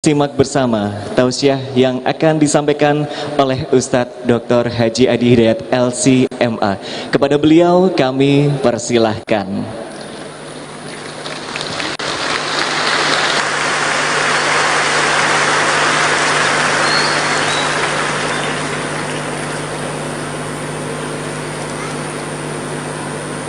Simak bersama tausiah yang akan disampaikan oleh Ustadz Dr. Haji Adi Hidayat LC.MA. Kepada beliau kami persilahkan. Bismillahirrahmanirrahim. Assalamualaikum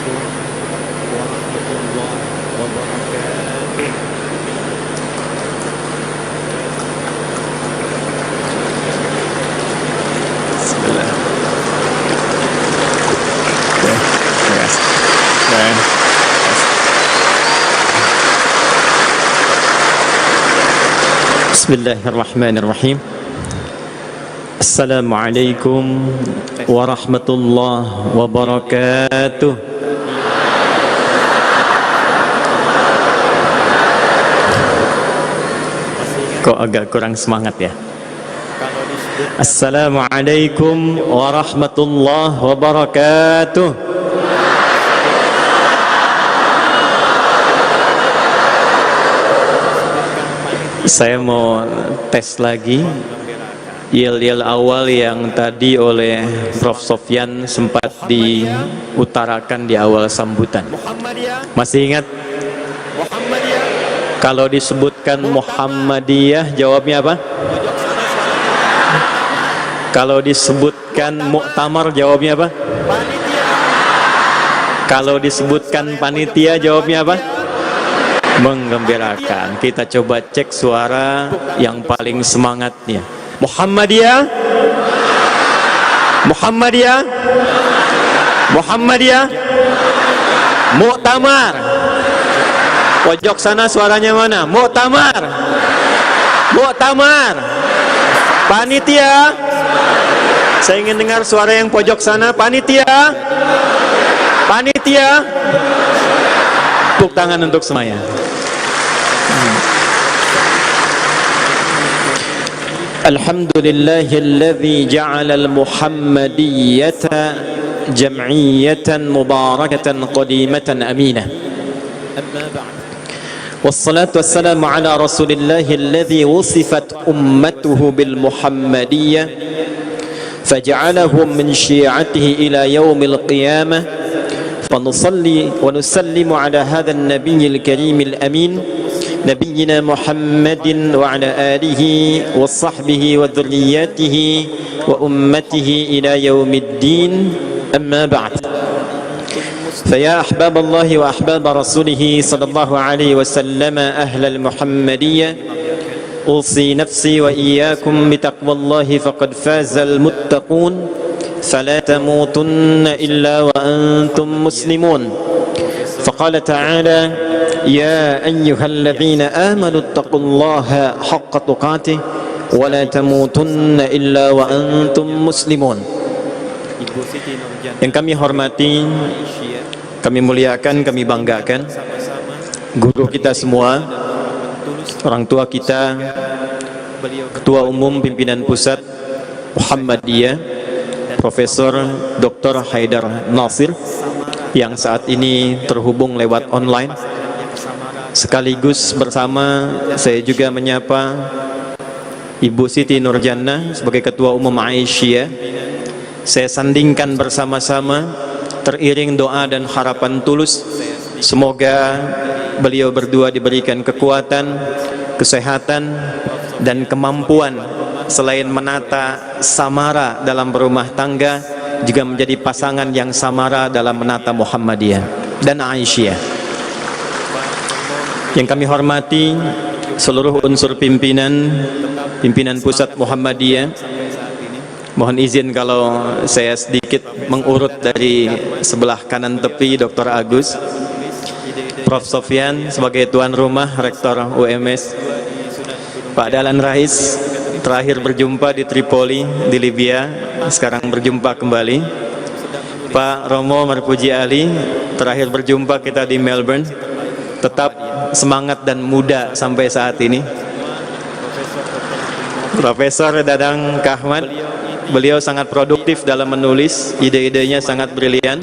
warahmatullahi wabarakatuh. Bismillah. Yes. Bismillahirrahmanirrahim. Assalamualaikum warahmatullahi wabarakatuh. Kok agak kurang semangat ya? Assalamualaikum warahmatullahi wabarakatuh. Saya mau tes lagi yel-yel awal yang tadi oleh Prof. Sofyan sempat diutarakan di awal sambutan. Masih ingat? Kalau disebutkan Muhammadiyah, jawabnya apa? Kalau disebutkan Muktamar, jawabnya apa? Kalau disebutkan panitia, jawabnya apa? Menggembirakan. Kita coba cek suara yang paling semangatnya. Muhammadiyah, Muhammadiyah, Muhammadiyah, Muktamar. Pojok sana suaranya mana? Muktamar, Muktamar, panitia. Saya ingin dengar suara yang pojok sana. Panitia, panitia. Tepuk tangan untuk semuanya. Alhamdulillahilladzi ja'ala al-Muhammadiyata jam'iyatan mubarakatan qadimatan aminah. Wassalatu wassalamu ala rasulillahilladzi wusifat ummatuhu bil Muhammadiyah faja'alahum min syi'atihi ila yaumil qiyamah fanusalli wa nusallimu ala hadha an-nabiyyil karimil amin نبينا محمد وعلى آله وصحبه وذرياته وأمته إلى يوم الدين أما بعد فيا أحباب الله وأحباب رسوله صلى الله عليه وسلم أهل المحمدية أوصي نفسي وإياكم بتقوى الله فقد فاز المتقون فلا تموتن إلا وأنتم مسلمون فقال تعالى يا أيها الذين آمنوا اتقوا الله حق تقاته ولا تموتن إلا وأنتم مسلمون. Yang kami hormati, kami muliakan, kami banggakan guru kita semua, orang tua kita, Ketua Umum Pimpinan Pusat Muhammadiyah Profesor Dr. Haidar Nasir yang saat ini terhubung lewat online. Sekaligus bersama saya juga menyapa Ibu Siti Nurjannah sebagai Ketua Umum Aisyah. Saya sandingkan bersama-sama teriring doa dan harapan tulus. Semoga beliau berdua diberikan kekuatan, kesehatan dan kemampuan selain menata samara dalam berumah tangga, juga menjadi pasangan yang samara dalam menata Muhammadiyah dan Aisyah. Yang kami hormati seluruh unsur pimpinan pusat Muhammadiyah. Mohon izin kalau saya sedikit mengurut dari sebelah kanan tepi Dr. Agus, Prof. Sofyan sebagai tuan rumah Rektor UMS, Pak Dahlan Rais terakhir berjumpa di Tripoli di Libya, sekarang berjumpa kembali. Pak Romo Marpuji Ali terakhir berjumpa kita di Melbourne, tetap semangat dan muda sampai saat ini. Profesor Dadang Kahmat, beliau sangat produktif dalam menulis, ide-idenya sangat brilian.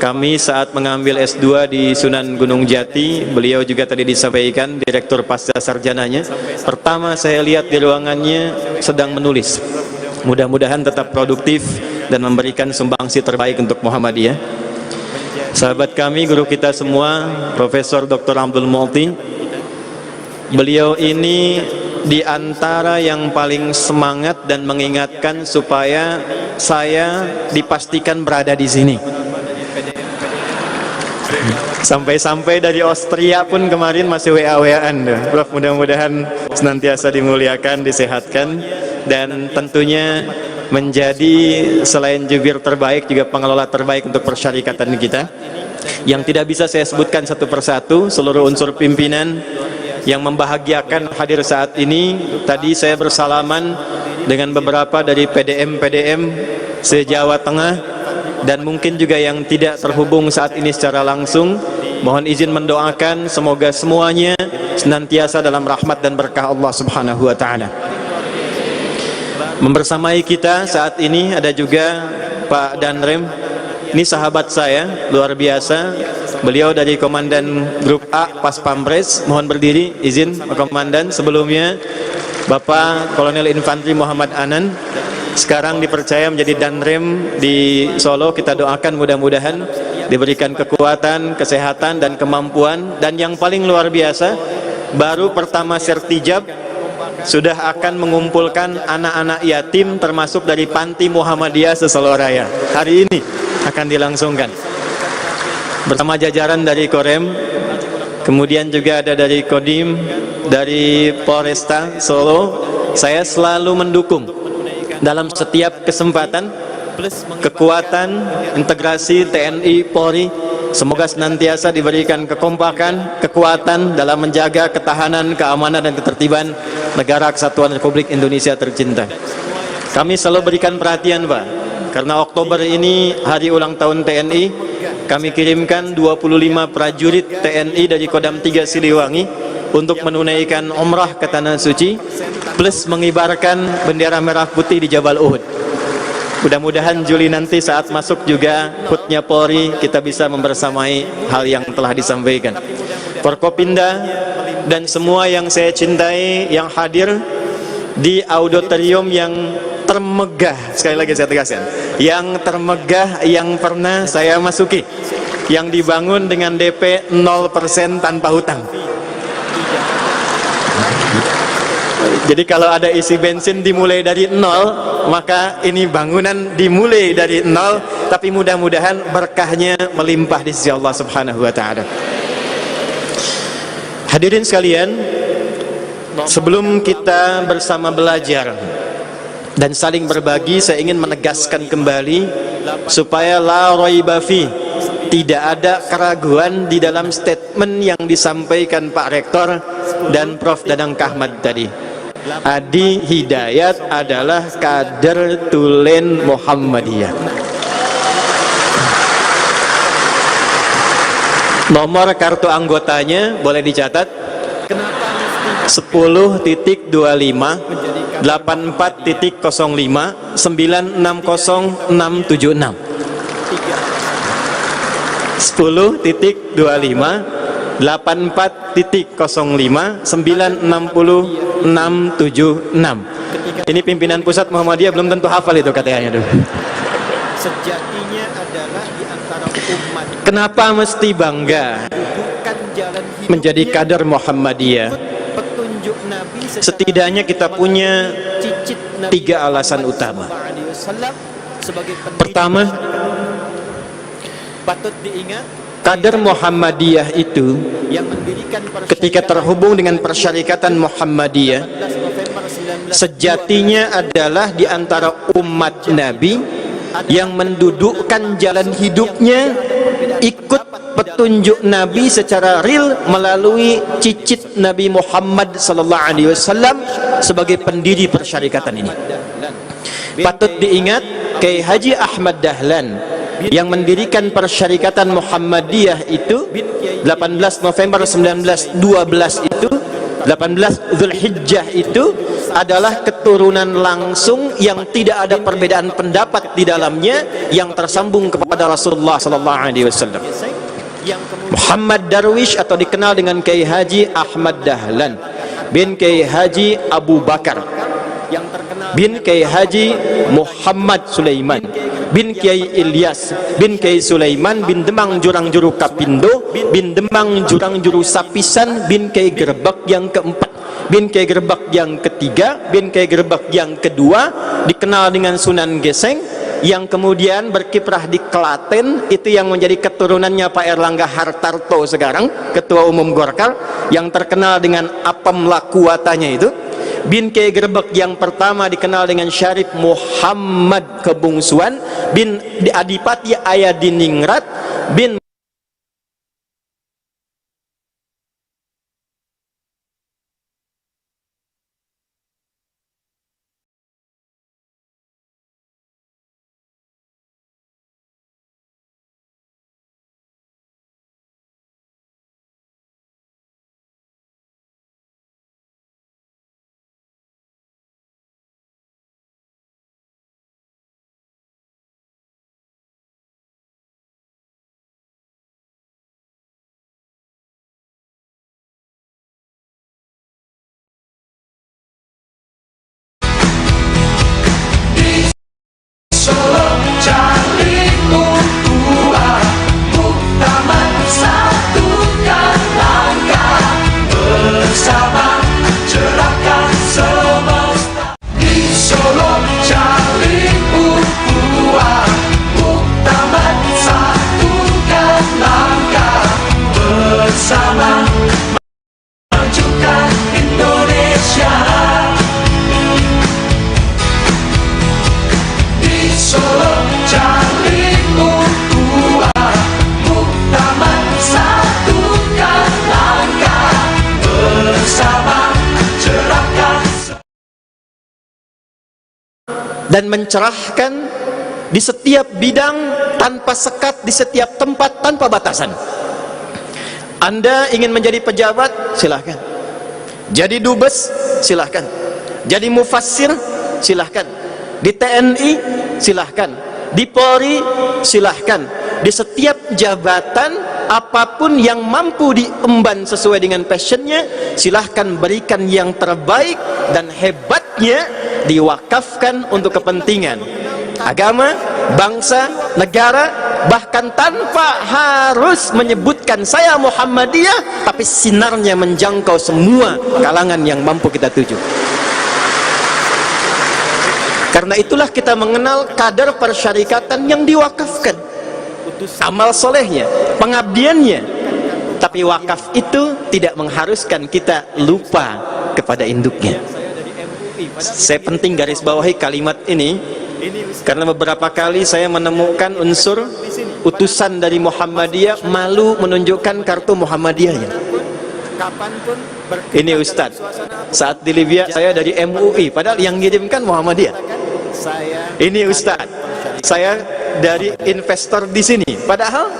Kami saat mengambil S2 di Sunan Gunung Jati, beliau juga tadi disampaikan Direktur Pasca Sarjananya. Pertama saya lihat di ruangannya sedang menulis. Mudah-mudahan tetap produktif dan memberikan sumbangsi terbaik untuk Muhammadiyah. Sahabat kami, guru kita semua, Profesor Dr. Abdul Mu'ti, beliau ini di antara yang paling semangat dan mengingatkan supaya saya dipastikan berada di sini. Sampai-sampai dari Austria pun kemarin masih WA-WA-an. Prof, mudah-mudahan senantiasa dimuliakan, disehatkan, dan tentunya menjadi selain jubir terbaik juga pengelola terbaik untuk persyarikatan kita. Yang tidak bisa saya sebutkan satu persatu, seluruh unsur pimpinan yang membahagiakan hadir saat ini. Tadi saya bersalaman dengan beberapa dari PDM-PDM se-Jawa Tengah, dan mungkin juga yang tidak terhubung saat ini secara langsung. Mohon izin mendoakan semoga semuanya senantiasa dalam rahmat dan berkah Allah Subhanahu wa taala. Membersamai kita saat ini ada juga Pak Danrem. Ini sahabat saya luar biasa. Beliau dari Komandan Grup A Pas Pampres. Mohon berdiri, izin Pak Komandan. Sebelumnya Bapak Kolonel Infantri Muhammad Anan, sekarang dipercaya menjadi Danrem di Solo. Kita doakan mudah-mudahan diberikan kekuatan, kesehatan, dan kemampuan. Dan yang paling luar biasa, baru pertama sertijab sudah akan mengumpulkan anak-anak yatim termasuk dari Panti Muhammadiyah se-Solo Raya. Hari ini akan dilangsungkan bersama jajaran dari Korem, kemudian juga ada dari Kodim, dari Polresta Solo. Saya selalu mendukung dalam setiap kesempatan kekuatan integrasi TNI Polri. Semoga senantiasa diberikan kekompakan, kekuatan dalam menjaga ketahanan, keamanan, dan ketertiban negara kesatuan Republik Indonesia tercinta. Kami selalu berikan perhatian, Pak, karena Oktober ini hari ulang tahun TNI. Kami kirimkan 25 prajurit TNI dari Kodam 3 Siliwangi untuk menunaikan umrah ke Tanah Suci, plus mengibarkan bendera merah putih di Jabal Uhud. Mudah-mudahan Juli nanti saat masuk juga HUT-nya Polri, kita bisa membersamai hal yang telah disampaikan. Forkopimda dan semua yang saya cintai yang hadir di auditorium yang termegah, sekali lagi saya tegaskan, yang termegah yang pernah saya masuki, yang dibangun dengan DP 0% tanpa hutang. Jadi kalau ada isi bensin dimulai dari 0, maka ini bangunan dimulai dari 0, tapi mudah-mudahan berkahnya melimpah di sisi Allah Subhanahu wa taala. Hadirin sekalian, sebelum kita bersama belajar dan saling berbagi, saya ingin menegaskan kembali supaya la raiba fi, tidak ada keraguan di dalam statement yang disampaikan Pak Rektor dan Prof Dadang Kahmad tadi. Adi Hidayat adalah kader Tulen Muhammadiyah. Nomor kartu anggotanya boleh dicatat 10.25 84.05 960676 10.25 84.05 960 676. Ini pimpinan pusat Muhammadiyah belum tentu hafal itu katanya dulu. Sejatinya adalah di antara umat. Kenapa mesti bangga menjadi kader Muhammadiyah? Setidaknya kita punya 3 alasan utama. Pertama, patut diingat, kader Muhammadiyah itu ketika terhubung dengan persyarikatan Muhammadiyah sejatinya adalah di antara umat Nabi yang mendudukkan jalan hidupnya ikut petunjuk Nabi secara real melalui cicit Nabi Muhammad SAW sebagai pendiri persyarikatan ini. Patut diingat, Kiai Haji Ahmad Dahlan yang mendirikan persyarikatan Muhammadiyah itu 18 November 1912 itu 18 Zulhijjah itu adalah keturunan langsung yang tidak ada perbedaan pendapat di dalamnya, yang tersambung kepada Rasulullah sallallahu alaihi wasallam. Muhammad Darwish atau dikenal dengan Kiai Haji Ahmad Dahlan bin Kiai Haji Abu Bakar bin Kiai Haji Muhammad Sulaiman bin Kiai Ilyas bin Kiai Sulaiman bin Demang Jurang Juru Kapindo bin Demang Jurang Juru Sapisan bin Kiai Gerbak yang keempat bin Kiai Gerbak yang ketiga bin Kiai Gerbak yang kedua, dikenal dengan Sunan Geseng, yang kemudian berkiprah di Klaten, itu yang menjadi keturunannya Pak Erlangga Hartarto sekarang, Ketua Umum Golkar, yang terkenal dengan Apam Lakuatanya itu. Bin Kiai Gerbek yang pertama dikenal dengan Syarif Muhammad Kebungsuan bin Adipati Ayadiningrat bin dan mencerahkan di setiap bidang tanpa sekat, di setiap tempat tanpa batasan. Anda ingin menjadi pejabat, silahkan. Jadi dubes, silahkan. Jadi mufassir, silahkan. Di TNI, silahkan. Di Polri, silahkan. Di setiap jabatan, apapun yang mampu diemban sesuai dengan passionnya, silahkan berikan yang terbaik, dan hebatnya diwakafkan untuk kepentingan agama, bangsa, negara, bahkan tanpa harus menyebutkan saya Muhammadiyah, tapi sinarnya menjangkau semua kalangan yang mampu kita tuju. Karena itulah kita mengenal kadar persyarikatan yang diwakafkan, amal solehnya, pengabdiannya. Tapi wakaf itu tidak mengharuskan kita lupa kepada induknya. Saya penting garis bawahi kalimat ini karena beberapa kali saya menemukan unsur utusan dari Muhammadiyah malu menunjukkan kartu Muhammadiyahnya. Ini Ustadz, saat di Libya saya dari MUI, padahal yang ngirimkan Muhammadiyah. Ini Ustadz, saya dari investor di sini, padahal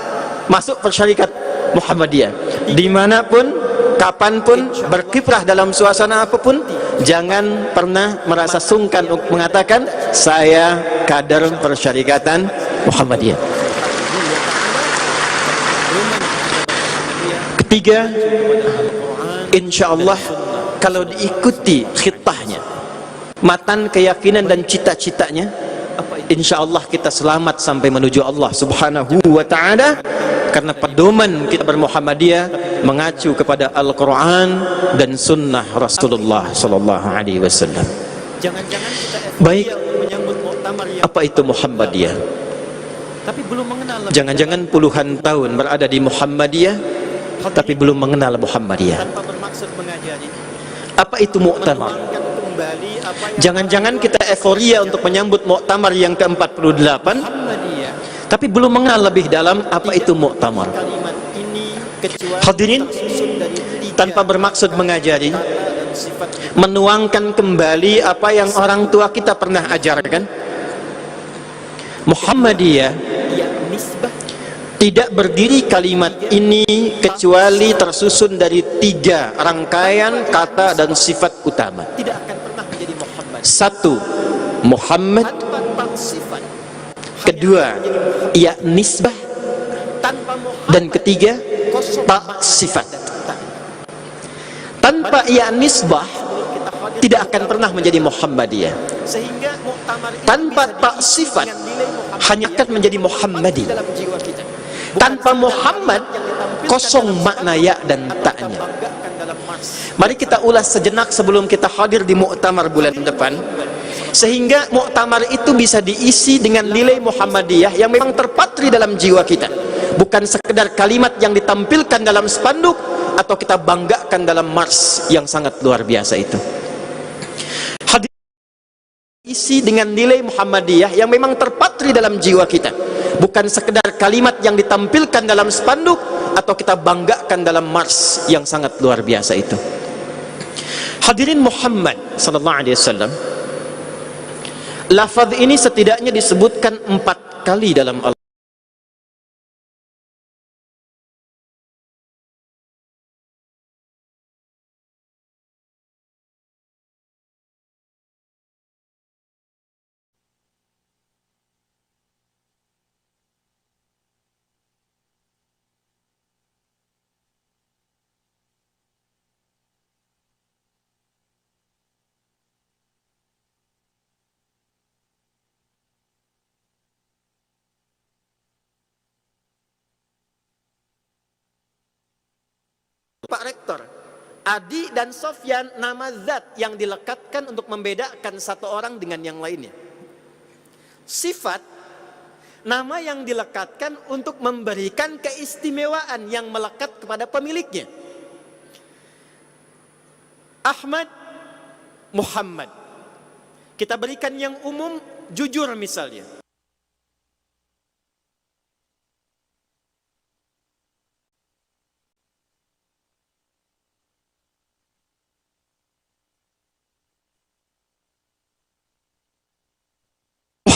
masuk persyarikat Muhammadiyah. Dimanapun, kapanpun, berkiprah dalam suasana apapun, jangan pernah merasa sungkan untuk mengatakan saya kader persyarikatan Muhammadiyah. Ketiga, insya Allah kalau diikuti khitahnya, matan keyakinan dan cita-citanya, insya Allah kita selamat sampai menuju Allah subhanahu wa ta'ala. Karena pedoman kita bermuhammadiyah mengacu kepada Al-Quran dan Sunnah Rasulullah Sallallahu Alaihi Wasallam. Baik, apa itu Muhammadiyah? Jangan-jangan puluhan tahun berada di Muhammadiyah, tapi belum mengenal Muhammadiyah. Apa itu muktamar? Jangan-jangan kita euforia untuk menyambut muktamar yang ke-48, tapi belum mengenal lebih dalam apa itu muktamar. Hadirin, tanpa bermaksud mengajari, menuangkan kembali apa yang orang tua kita pernah ajarkan. Muhammadiyah Tidak berdiri kalimat ini kecuali tersusun dari 3 rangkaian kata dan sifat utama. Tidak akan pernah menjadi Muhammad. 1. Muhammad. Kedua, ia nisbah. Dan ketiga, tak sifat. Tanpa ia nisbah, tidak akan pernah menjadi Muhammadiyah. Tanpa tak sifat, hanya akan menjadi Muhammadi. Tanpa Muhammad, kosong makna ya dan taknya. Mari kita ulas sejenak sebelum kita hadir di muktamar bulan depan, sehingga muktamar itu bisa diisi dengan nilai Muhammadiyah yang memang terpatri dalam jiwa kita, bukan sekedar kalimat yang ditampilkan dalam spanduk atau kita banggakan dalam mars yang sangat luar biasa itu. Hadir isi dengan nilai Muhammadiyah yang memang terpatri dalam jiwa kita, bukan sekedar kalimat yang ditampilkan dalam spanduk atau kita banggakan dalam mars yang sangat luar biasa itu. Hadirin Muhammad sallallahu alaihi wasallam, lafaz ini setidaknya disebutkan 4 kali dalam Al-Quran. Pak Rektor, Adi dan Sofyan nama zat yang dilekatkan untuk membedakan satu orang dengan yang lainnya. Sifat, nama yang dilekatkan untuk memberikan keistimewaan yang melekat kepada pemiliknya. Ahmad, Muhammad. Kita berikan yang umum, jujur misalnya.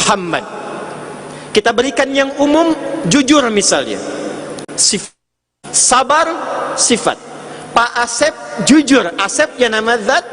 Muhammad. Kita berikan yang umum, jujur misalnya. Sifat. Sabar, sifat. Pak Asep, jujur. Asep ya nama zat.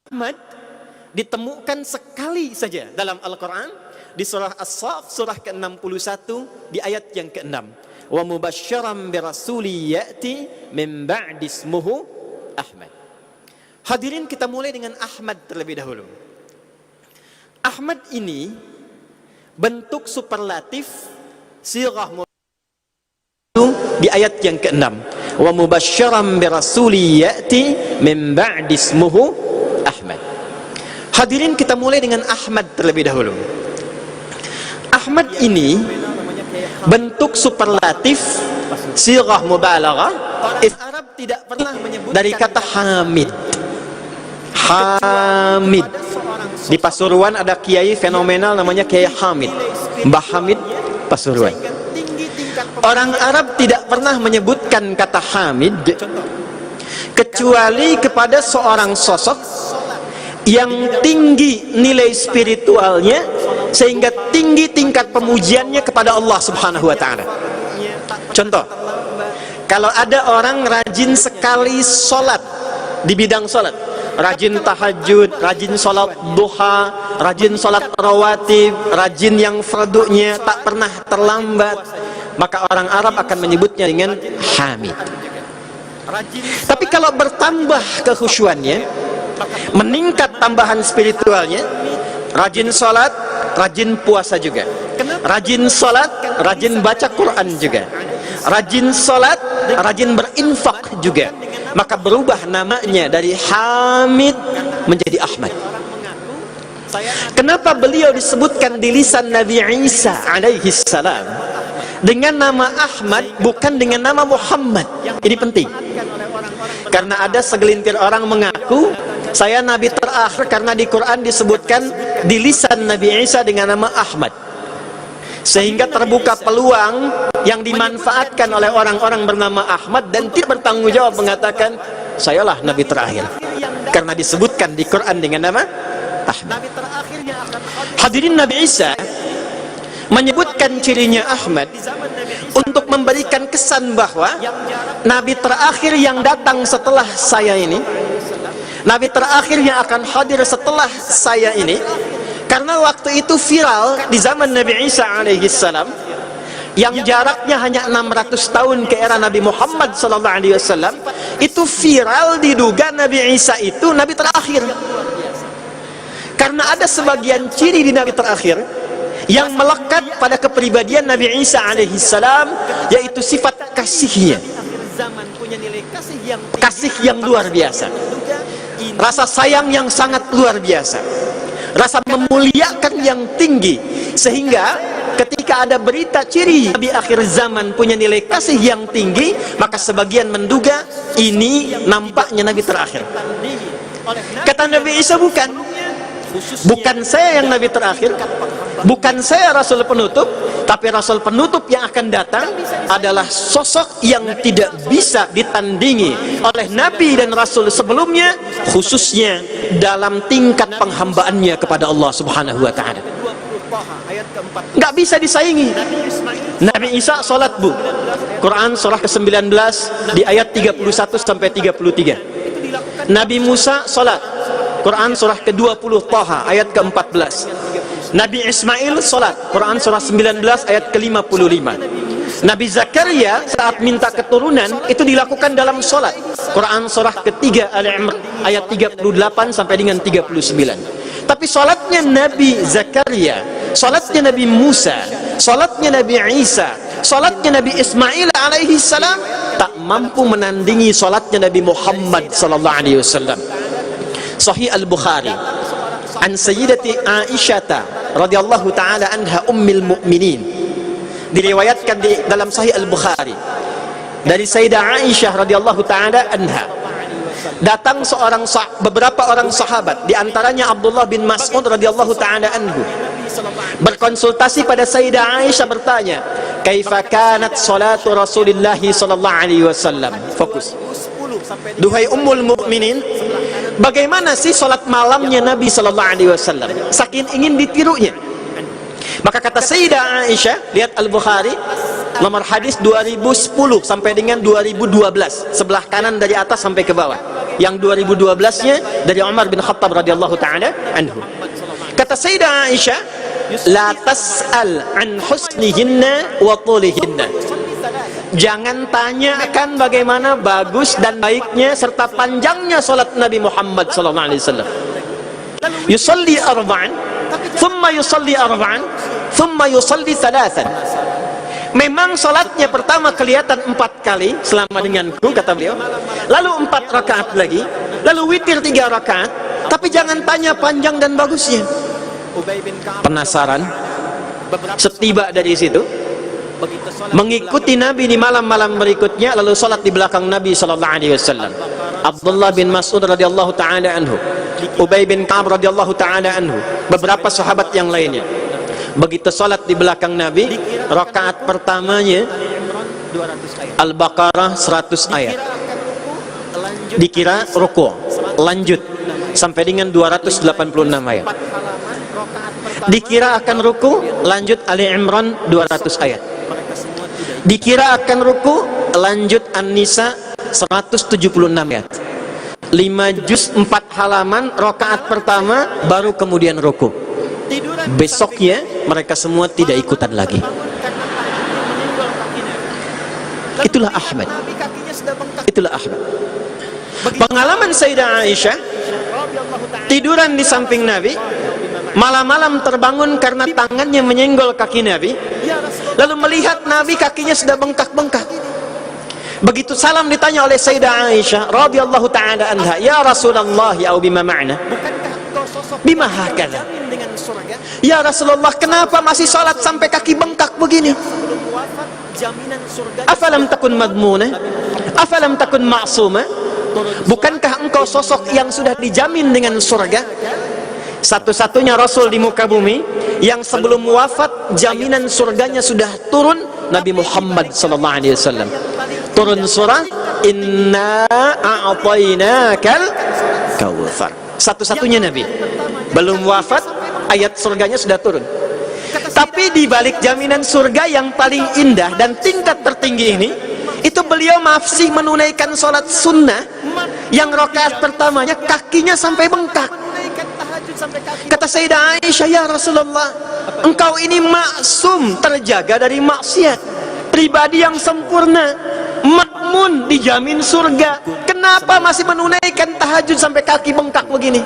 Ahmad ditemukan sekali saja dalam Al-Quran di surah As-Saff surah ke-61 di ayat yang ke-6. Wa mubasysyiran birasuli ya'ti min ba'di ismuhu Ahmad. Hadirin, kita mulai dengan Ahmad terlebih dahulu. Ahmad ini bentuk superlatif sirah di ayat yang ke-6. Wa mubasysyiran birasuli ya'ti min ba'di ismuhu Ahmad. Hadirin, kita mulai dengan Ahmad terlebih dahulu. Ahmad ini bentuk superlatif sirah mubalaghah. Arab tidak pernah menyebut dari kata Hamid. Hamid. Di Pasuruan ada kiai fenomenal namanya Kiai Hamid. Mbah Hamid Pasuruan. Orang Arab tidak pernah menyebutkan kata Hamid kecuali kepada seorang sosok yang tinggi nilai spiritualnya sehingga tinggi tingkat pemujiannya kepada Allah Subhanahu wa taala. Contoh, kalau ada orang rajin sekali sholat di bidang sholat, rajin tahajud, rajin sholat duha, rajin sholat rawatib, rajin yang fardunya, tak pernah terlambat, maka orang Arab akan menyebutnya dengan Hamid. Tapi kalau bertambah kekhusyuannya, meningkat tambahan spiritualnya, rajin sholat, rajin puasa juga. Rajin salat, rajin baca Quran juga. Rajin salat, rajin berinfak juga. Maka berubah namanya dari Hamid menjadi Ahmad. Kenapa beliau disebutkan di lisan Nabi Isa alaihi salam dengan nama Ahmad, bukan dengan nama Muhammad? Ini penting. Karena ada segelintir orang mengaku saya nabi terakhir karena di Quran disebutkan di lisan Nabi Isa dengan nama Ahmad. Sehingga terbuka peluang yang dimanfaatkan oleh orang-orang bernama Ahmad dan tidak bertanggung jawab mengatakan sayalah nabi terakhir karena disebutkan di Quran dengan nama Ahmad. Hadirin, Nabi Isa menyebutkan cirinya Ahmad untuk memberikan kesan bahwa nabi terakhir yang datang setelah saya ini, nabi terakhir yang akan hadir setelah saya ini. Karena waktu itu viral di zaman Nabi Isa alaihi salam yang jaraknya hanya 600 tahun ke era Nabi Muhammad sallallahu alaihi wasallam, itu viral diduga Nabi Isa itu nabi terakhir. Karena ada sebagian ciri di nabi terakhir yang melekat pada kepribadian Nabi Isa alaihi salam, yaitu sifat kasihnya. Kasih yang luar biasa. Rasa sayang yang sangat luar biasa. Rasa memuliakan yang tinggi, sehingga ketika ada berita ciri Nabi akhir zaman punya nilai kasih yang tinggi, maka sebagian menduga ini nampaknya nabi terakhir. Kata Nabi Isa, bukan saya yang nabi terakhir, bukan saya rasul penutup, tapi rasul penutup yang akan datang adalah sosok yang tidak bisa ditandingi oleh nabi dan rasul sebelumnya, khususnya dalam tingkat penghambaannya kepada Allah Subhanahu wa taala. Nggak bisa disaingi. Nabi Isa salat, Bu. Quran surah ke-19 di ayat 31 sampai 33. Nabi Musa salat. Quran surah ke-20 Taha ayat ke-14. Nabi Ismail salat. Quran surah 19 ayat ke-55. Nabi Zakaria saat minta keturunan itu dilakukan dalam salat. Quran surah ke-3 Al-Imran ayat 38 sampai dengan 39. Tapi salatnya Nabi Zakaria, salatnya Nabi Musa, salatnya Nabi Isa, salatnya Nabi Ismail alaihi salam tak mampu menandingi salatnya Nabi Muhammad sallallahu alaihi wasallam. Sahih Al-Bukhari an Sayyidati Aisyah radhiyallahu taala anha ummil mukminin, diriwayatkan di dalam Sahih Al-Bukhari dari Sayyidah Aisyah radhiyallahu taala anha, datang beberapa orang sahabat, di antaranya Abdullah bin Mas'ud radhiyallahu taala anhu, berkonsultasi pada Sayyidah Aisyah bertanya, "Kaifa kanat salatu Rasulillah sallallahu alaihi wasallam?" Fokus. Duhai ummul mukminin, bagaimana sih salat malamnya Nabi sallallahu alaihi wasallam? Saking ingin ditirunya. Maka kata Sayyidah Aisyah, lihat Al-Bukhari nomor hadis 2010 sampai dengan 2012, sebelah kanan dari atas sampai ke bawah. Yang 2012-nya dari Umar bin Khattab radhiyallahu taala anhu. Kata Sayyidah Aisyah, la tas'al an husnihinna wa tulihinna. Jangan tanyakan bagaimana bagus dan baiknya serta panjangnya salat Nabi Muhammad sallallahu alaihi wasallam. Yusalli arba'an, thumma yusalli arba'an, thumma yusalli thalathan. Memang salatnya pertama kelihatan 4 kali selama denganku, kata beliau, lalu 4 rakaat lagi, lalu witir 3 rakaat, tapi jangan tanya panjang dan bagusnya. Penasaran? Setiba dari situ, mengikuti Nabi di malam-malam berikutnya, lalu salat di belakang Nabi sallallahu alaihi wasallam. Abdullah bin Mas'ud radhiyallahu taala anhu, Ubay bin Ka'ab radhiyallahu taala anhu, beberapa sahabat yang lainnya. Begitu salat di belakang Nabi, rakaat pertamanya Al-Baqarah 100 ayat. Dikira ruku', lanjut sampai dengan 286 ayat. Dikira akan ruku', lanjut Ali Imran 200 ayat. Dikira akan ruku', lanjut An-Nisa 176 ayat. 5 juz 4 halaman rakaat pertama, baru kemudian ruku'. Besoknya mereka semua tidak ikutan lagi. Itulah Ahmad. Itulah Ahmad. Pengalaman Sayyidah Aisyah tiduran di samping Nabi, malam-malam terbangun karena tangannya menyenggol kaki Nabi, lalu melihat Nabi kakinya sudah bengkak-bengkak. Begitu salam ditanya oleh Sayyidah Aisyah radhiyallahu ta'ala anha, "Ya Rasulullah, ya bima ma'na?" Bima hakadha? Ya Rasulullah, kenapa masih salat sampai kaki bengkak begini? Afalam takun madmunah? Afalam takun ma'sumah? Bukankah engkau sosok yang sudah dijamin dengan surga? Satu-satunya Rasul di muka bumi yang sebelum wafat jaminan surganya sudah turun, Nabi Muhammad SAW. Turun surah Inna a'tainakal kautsar. Satu-satunya Nabi belum wafat ayat surganya sudah turun. Tapi di balik jaminan surga yang paling indah dan tingkat tertinggi ini, itu beliau masih menunaikan sholat sunnah yang rakaat pertamanya kakinya sampai bengkak. Kata Sayyidah Aisyah, "Ya Rasulullah, engkau ini maksum, terjaga dari maksiat, pribadi yang sempurna, makmun, dijamin surga. Kenapa masih menunaikan tahajud sampai kaki bengkak begini?"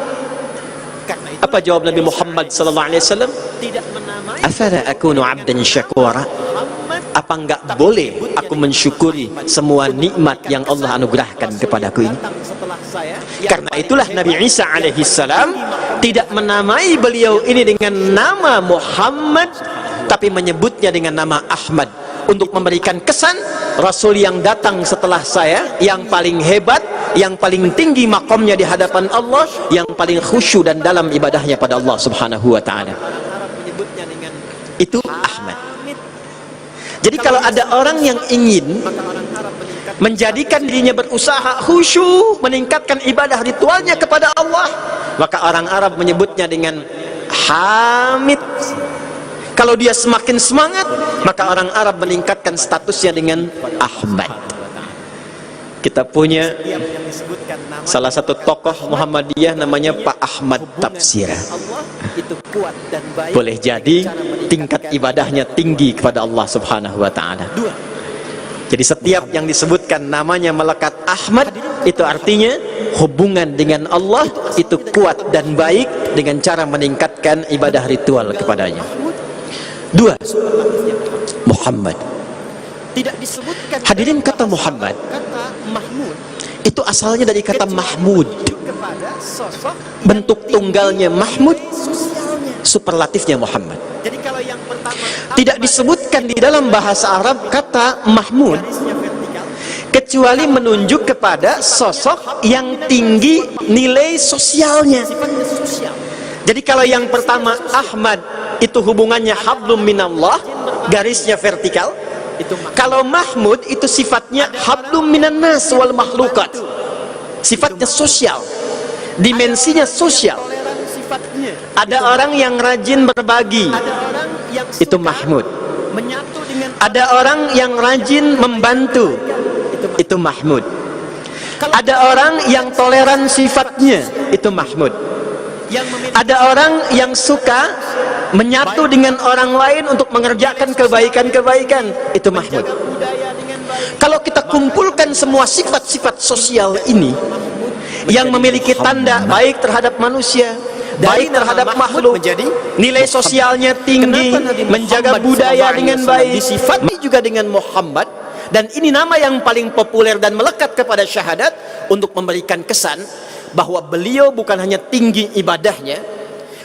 Apa jawab Nabi Muhammad SAW? "Afala akunu 'abdan syakura?" Apa enggak boleh aku mensyukuri semua nikmat yang Allah anugerahkan kepadaku ini? Karena itulah Nabi Isa alaihi salam tidak menamai beliau ini dengan nama Muhammad, tapi menyebutnya dengan nama Ahmad, untuk memberikan kesan Rasul yang datang setelah saya, yang paling hebat, yang paling tinggi makomnya di hadapan Allah, yang paling khusyuk dan dalam ibadahnya pada Allah Subhanahu wa ta'ala. Itu Ahmad. Jadi kalau ada orang yang ingin menjadikan dirinya berusaha khusyuk, meningkatkan ibadah ritualnya kepada Allah, maka orang Arab menyebutnya dengan Hamid. Kalau dia semakin semangat, maka orang Arab meningkatkan statusnya dengan Ahmad. Kita punya salah satu tokoh Muhammadiyah namanya Pak Ahmad Tafsir. Boleh jadi tingkat ibadahnya tinggi kepada Allah Subhanahu wa ta'ala. Jadi setiap yang disebutkan namanya melekat Ahmad, itu artinya hubungan dengan Allah itu kuat dan baik dengan cara meningkatkan ibadah ritual kepadanya. 2. Muhammad. Hadirin, kata Muhammad itu asalnya dari kata Mahmud. Bentuk tunggalnya Mahmud, superlatifnya Muhammad. Tidak disebutkan di dalam bahasa Arab kata Mahmud kecuali menunjuk kepada sosok yang tinggi nilai sosialnya. Jadi kalau yang pertama Ahmad itu hubungannya hablum minallah, garisnya vertikal. Kalau Mahmud itu sifatnya hablum minan nas wal makhlukat, sifatnya sosial, dimensinya sosial. Ada orang yang rajin berbagi, itu Mahmud. Ada orang yang rajin membantu, itu Mahmud. Ada orang yang toleran sifatnya, itu Mahmud. Ada orang yang suka menyatu dengan orang lain untuk mengerjakan kebaikan-kebaikan, itu Mahmud. Kalau kita kumpulkan semua sifat-sifat sosial ini yang memiliki tanda baik terhadap manusia, baik terhadap makhluk, nilai sosialnya tinggi, menjaga budaya dengan baik, disifati juga dengan Muhammad, dan ini nama yang paling populer dan melekat kepada syahadat untuk memberikan kesan bahwa beliau bukan hanya tinggi ibadahnya,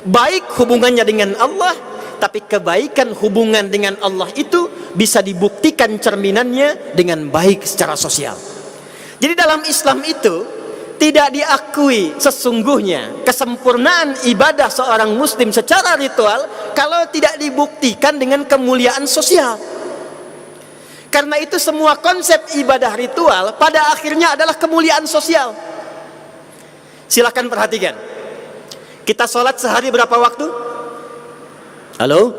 baik hubungannya dengan Allah, tapi kebaikan hubungan dengan Allah itu bisa dibuktikan cerminannya dengan baik secara sosial. Jadi dalam Islam itu tidak diakui sesungguhnya kesempurnaan ibadah seorang muslim secara ritual kalau tidak dibuktikan dengan kemuliaan sosial. Karena itu semua konsep ibadah ritual pada akhirnya adalah kemuliaan sosial. Silakan perhatikan. Kita sholat sehari berapa waktu? Halo?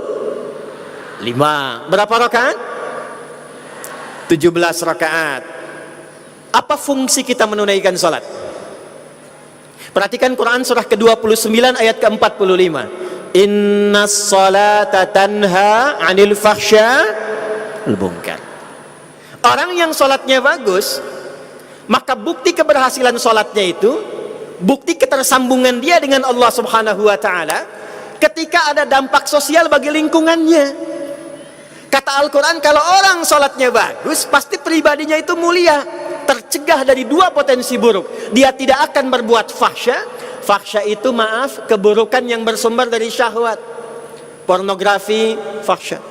5. Berapa rakaat? 17 rakaat. Apa fungsi kita menunaikan sholat? Perhatikan Quran surah ke-29 ayat ke-45. Innas salata tanha 'anil fahsya'i wal munkar. Orang yang sholatnya bagus, maka bukti keberhasilan sholatnya itu, bukti ketersambungan dia dengan Allah Subhanahu wa ta'ala, ketika ada dampak sosial bagi lingkungannya. Kata Al-Quran, kalau orang sholatnya bagus, pasti pribadinya itu mulia, tercegah dari dua potensi buruk. Dia tidak akan berbuat fahsya. Fahsya itu, maaf, keburukan yang bersumber dari syahwat. Pornografi, fahsya.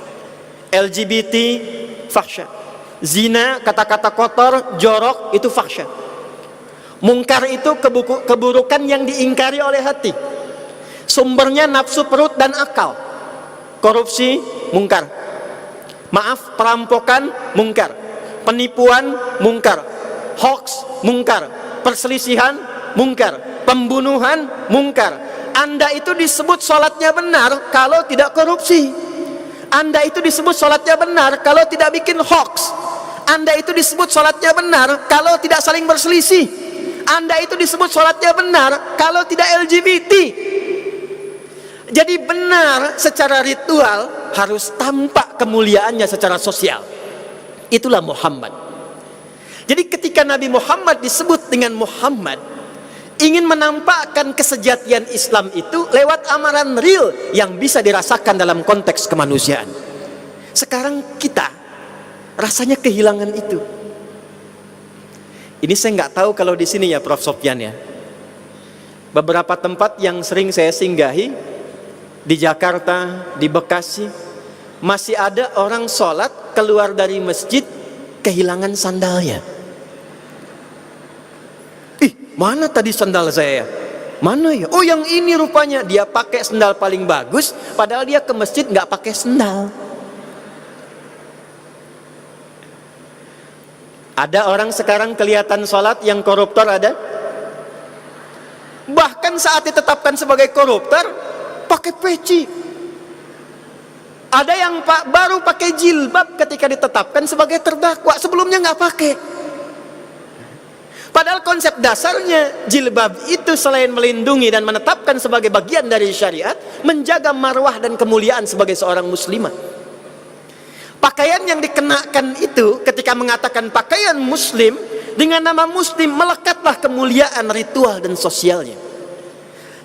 LGBT, fahsya. Zina, kata-kata kotor, jorok, itu fahsya. Mungkar itu keburukan yang diingkari oleh hati. Sumbernya nafsu perut dan akal. Korupsi, mungkar. Maaf, perampokan, mungkar. Penipuan, mungkar. Hoax, mungkar. Perselisihan, mungkar. Pembunuhan, mungkar. Anda itu disebut sholatnya benar kalau tidak korupsi. Anda itu disebut sholatnya benar kalau tidak bikin hoax. Anda itu disebut sholatnya benar kalau tidak saling berselisih. Anda itu disebut sholatnya benar kalau tidak LGBT. Jadi benar secara ritual, harus tampak kemuliaannya secara sosial. Itulah Muhammad. Jadi ketika Nabi Muhammad disebut dengan Muhammad, ingin menampakkan kesejatian Islam itu lewat amaran real yang bisa dirasakan dalam konteks kemanusiaan. Sekarang kita rasanya kehilangan itu. Ini saya nggak tahu kalau di sini ya Prof. Sofyan ya. Beberapa tempat yang sering saya singgahi di Jakarta, di Bekasi, masih ada orang sholat keluar dari masjid kehilangan sandalnya. Ih, mana tadi sandal saya? Mana ya? Oh, yang ini rupanya. Dia pakai sandal paling bagus, padahal dia ke masjid nggak pakai sandal. Ada orang sekarang kelihatan sholat yang koruptor ada. Bahkan saat ditetapkan sebagai koruptor, pakai peci. Ada yang baru pakai jilbab ketika ditetapkan sebagai terdakwa, sebelumnya nggak pakai. Padahal konsep dasarnya jilbab itu selain melindungi dan menetapkan sebagai bagian dari syariat, menjaga marwah dan kemuliaan sebagai seorang muslimah. Pakaian yang dikenakan itu ketika mengatakan pakaian muslim, dengan nama muslim melekatlah kemuliaan ritual dan sosialnya.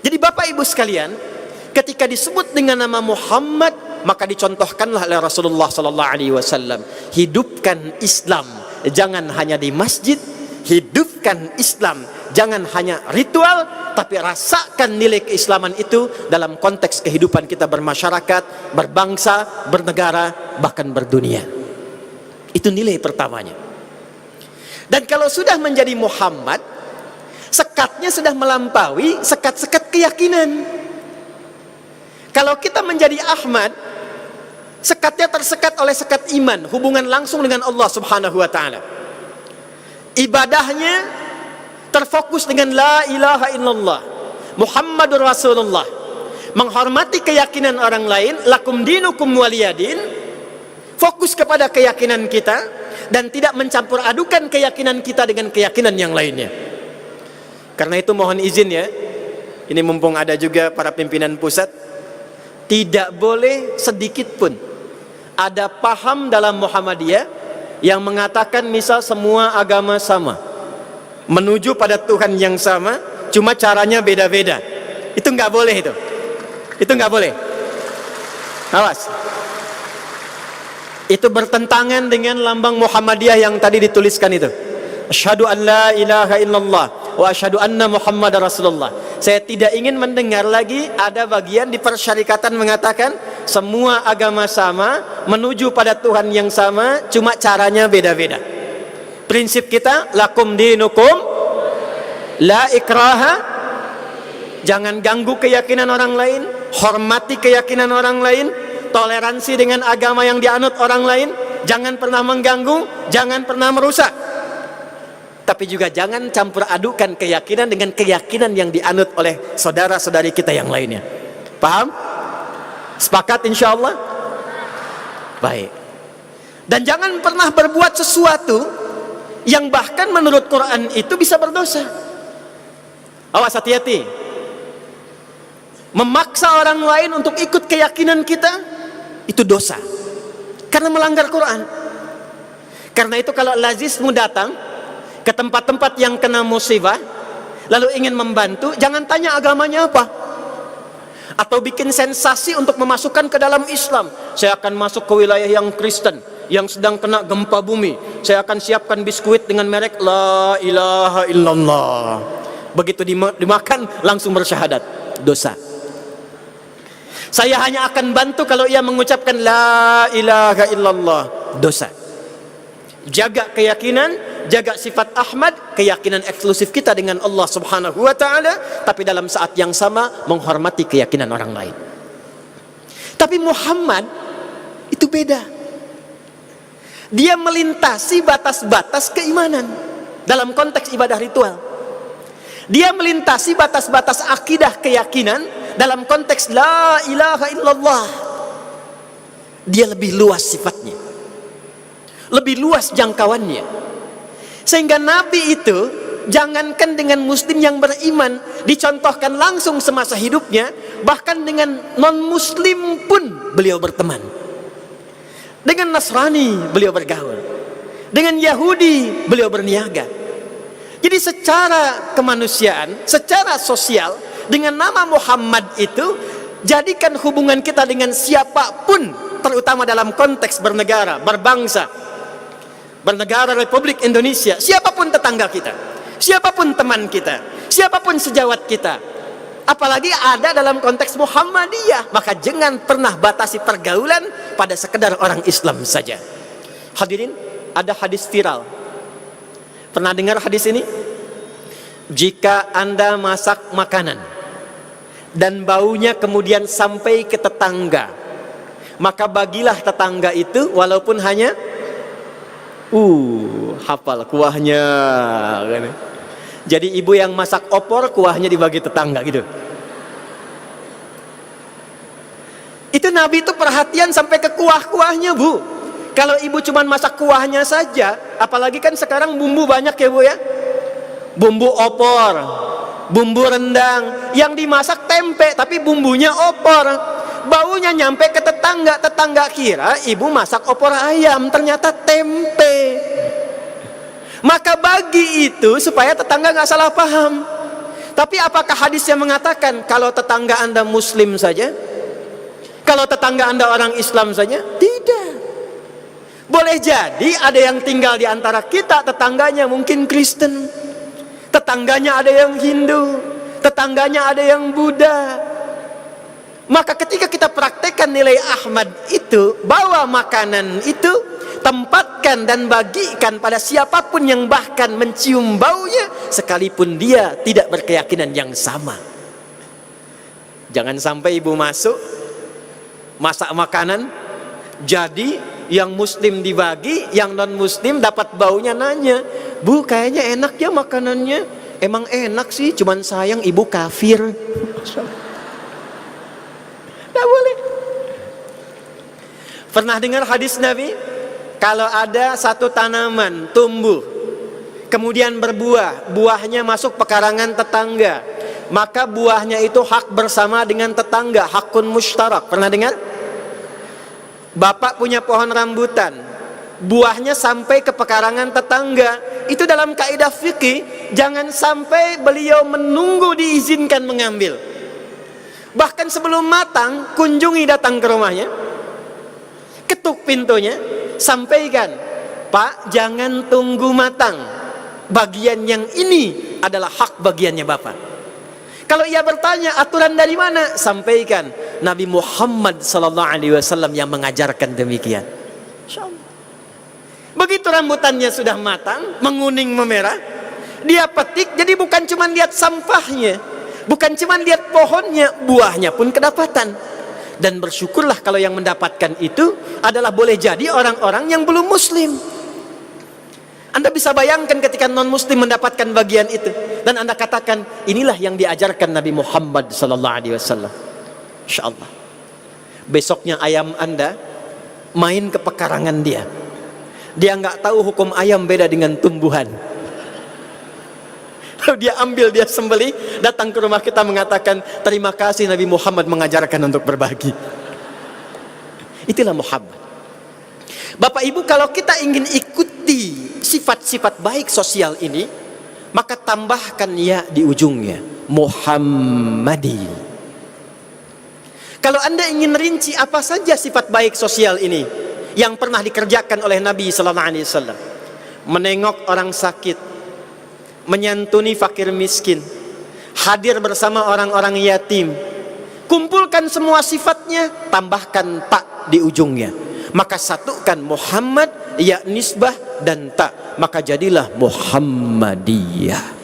Jadi Bapak Ibu sekalian, ketika disebut dengan nama Muhammad, maka dicontohkanlah oleh Rasulullah sallallahu alaihi wasallam, hidupkan Islam jangan hanya di masjid, hidupkan Islam jangan hanya ritual, tapi rasakan nilai keislaman itu dalam konteks kehidupan kita bermasyarakat, berbangsa, bernegara, bahkan berdunia. Itu nilai pertamanya. Dan kalau sudah menjadi Muhammad, sekatnya sudah melampaui sekat-sekat keyakinan. Kalau kita menjadi Ahmad, sekatnya tersekat oleh sekat iman, hubungan langsung dengan Allah Subhanahu wa taala. Ibadahnya terfokus dengan la ilaha illallah Muhammadur Rasulullah, menghormati keyakinan orang lain, lakum dinukum waliyadin, fokus kepada keyakinan kita dan tidak mencampur adukan keyakinan kita dengan keyakinan yang lainnya. Karena itu mohon izin ya, ini mumpung ada juga para pimpinan pusat, tidak boleh sedikit pun ada paham dalam Muhammadiyah yang mengatakan misal semua agama sama, menuju pada Tuhan yang sama, cuma caranya beda-beda. Itu nggak boleh itu. Itu nggak boleh. Awas. Itu bertentangan dengan lambang Muhammadiyah yang tadi dituliskan itu. Asyhadu an la ilaha illallah wa asyhadu anna Muhammadar Rasulullah. Saya tidak ingin mendengar lagi ada bagian di persyarikatan mengatakan semua agama sama, menuju pada Tuhan yang sama, cuma caranya beda-beda. Prinsip kita lakum dinukum la ikraha. Jangan ganggu keyakinan orang lain, hormati keyakinan orang lain, toleransi dengan agama yang dianut orang lain, jangan pernah mengganggu, jangan pernah merusak. Tapi juga jangan campur adukan keyakinan dengan keyakinan yang dianut oleh saudara-saudari kita yang lainnya. Paham? Sepakat insya Allah? Baik. Dan jangan pernah berbuat sesuatu yang bahkan menurut Quran itu bisa berdosa. Awas, hati-hati. Memaksa orang lain untuk ikut keyakinan kita itu dosa, karena melanggar Quran. Karena itu kalau lazismu datang ke tempat-tempat yang kena musibah lalu ingin membantu, jangan tanya agamanya apa. atau bikin sensasi untuk memasukkan ke dalam Islam. Saya akan masuk ke wilayah yang Kristen, yang sedang kena gempa bumi. Saya akan siapkan biskuit dengan merek La ilaha illallah. Begitu dimakan langsung bersyahadat, dosa. Saya hanya akan bantu kalau ia mengucapkan La ilaha illallah, dosa. Jaga keyakinan, jaga sifat Ahmad, keyakinan eksklusif kita dengan Allah Subhanahu wa taala, tapi dalam saat yang sama menghormati keyakinan orang lain. Tapi Muhammad itu beda. Dia melintasi batas-batas keimanan dalam konteks ibadah ritual. Dia melintasi batas-batas akidah keyakinan dalam konteks La ilaha illallah. Dia lebih luas sifatnya, lebih luas jangkauannya. Sehingga Nabi itu jangankan dengan muslim yang beriman, dicontohkan langsung semasa hidupnya, bahkan dengan non-muslim pun beliau berteman. Dengan Nasrani beliau bergaul, dengan Yahudi beliau berniaga. Jadi secara kemanusiaan, secara sosial, dengan nama Muhammad itu, jadikan hubungan kita dengan siapapun, terutama dalam konteks bernegara, berbangsa, bernegara Republik Indonesia, siapapun tetangga kita, siapapun teman kita, siapapun sejawat kita, apalagi ada dalam konteks Muhammadiyah, maka jangan pernah batasi pergaulan pada sekedar orang Islam saja. Hadirin, ada hadis viral. Pernah dengar hadis ini? Jika Anda masak makanan dan baunya kemudian sampai ke tetangga, maka bagilah tetangga itu walaupun hanya hafal kuahnya kan. Jadi ibu yang masak opor, kuahnya dibagi tetangga gitu. Itu Nabi itu perhatian sampai ke kuah-kuahnya, Bu. Kalau ibu cuma masak kuahnya saja, apalagi kan sekarang bumbu banyak ya, Bu ya. Bumbu opor, bumbu rendang, yang dimasak tempe tapi bumbunya opor. Baunya nyampe ke tetangga, tetangga kira ibu masak opor ayam, ternyata tempe. Maka bagi itu supaya tetangga nggak salah paham. Tapi apakah hadisnya mengatakan kalau tetangga Anda muslim saja, kalau tetangga Anda orang Islam saja? Tidak. Boleh jadi ada yang tinggal di antara kita, tetangganya mungkin Kristen, tetangganya ada yang Hindu, tetangganya ada yang Buddha. Maka ketika kita praktekkan nilai Ahmad itu, bawa makanan itu, tempatkan dan bagikan pada siapapun yang bahkan mencium baunya, sekalipun dia tidak berkeyakinan yang sama. Jangan sampai ibu masuk, masak makanan, jadi yang muslim dibagi, yang non muslim dapat baunya, nanya, Bu kayaknya enak ya makanannya. Emang enak sih, cuman sayang ibu kafir. Tidak boleh. Pernah dengar hadis Nabi? Kalau ada satu tanaman tumbuh, kemudian berbuah, buahnya masuk pekarangan tetangga, maka buahnya itu hak bersama dengan tetangga, hakun mustarak. Pernah dengar? Bapak punya pohon rambutan, buahnya sampai ke pekarangan tetangga. Itu dalam kaidah fikih, jangan sampai beliau menunggu diizinkan mengambil. Bahkan sebelum matang, kunjungi datang ke rumahnya, ketuk pintunya, sampaikan, Pak, jangan tunggu matang. Bagian yang ini adalah hak bagiannya Bapak. Kalau ia bertanya aturan dari mana, sampaikan Nabi Muhammad SAW yang mengajarkan demikian. Begitu rambutannya sudah matang, menguning memerah, dia petik. Jadi bukan cuma lihat sampahnya, bukan cuma lihat pohonnya, buahnya pun kedapatan. Dan bersyukurlah kalau yang mendapatkan itu adalah boleh jadi orang-orang yang belum muslim. Anda bisa bayangkan ketika non-muslim mendapatkan bagian itu, dan Anda katakan, inilah yang diajarkan Nabi Muhammad SAW. InsyaAllah besoknya ayam Anda main ke pekarangan dia nggak tahu hukum ayam beda dengan tumbuhan. Lalu dia ambil, dia sembelih, datang ke rumah kita mengatakan, terima kasih Nabi Muhammad mengajarkan untuk berbagi. Itulah Muhammad. Bapak Ibu, kalau kita ingin ikuti sifat-sifat baik sosial ini, maka tambahkan ya di ujungnya, Muhammadi. Kalau Anda ingin rinci apa saja sifat baik sosial ini yang pernah dikerjakan oleh Nabi sallallahu alaihi wasallam. Menengok orang sakit, menyantuni fakir miskin, hadir bersama orang-orang yatim. Kumpulkan semua sifatnya, tambahkan tak di ujungnya. Maka satukan Muhammad, ya nisbah dan tak, maka jadilah Muhammadiyah.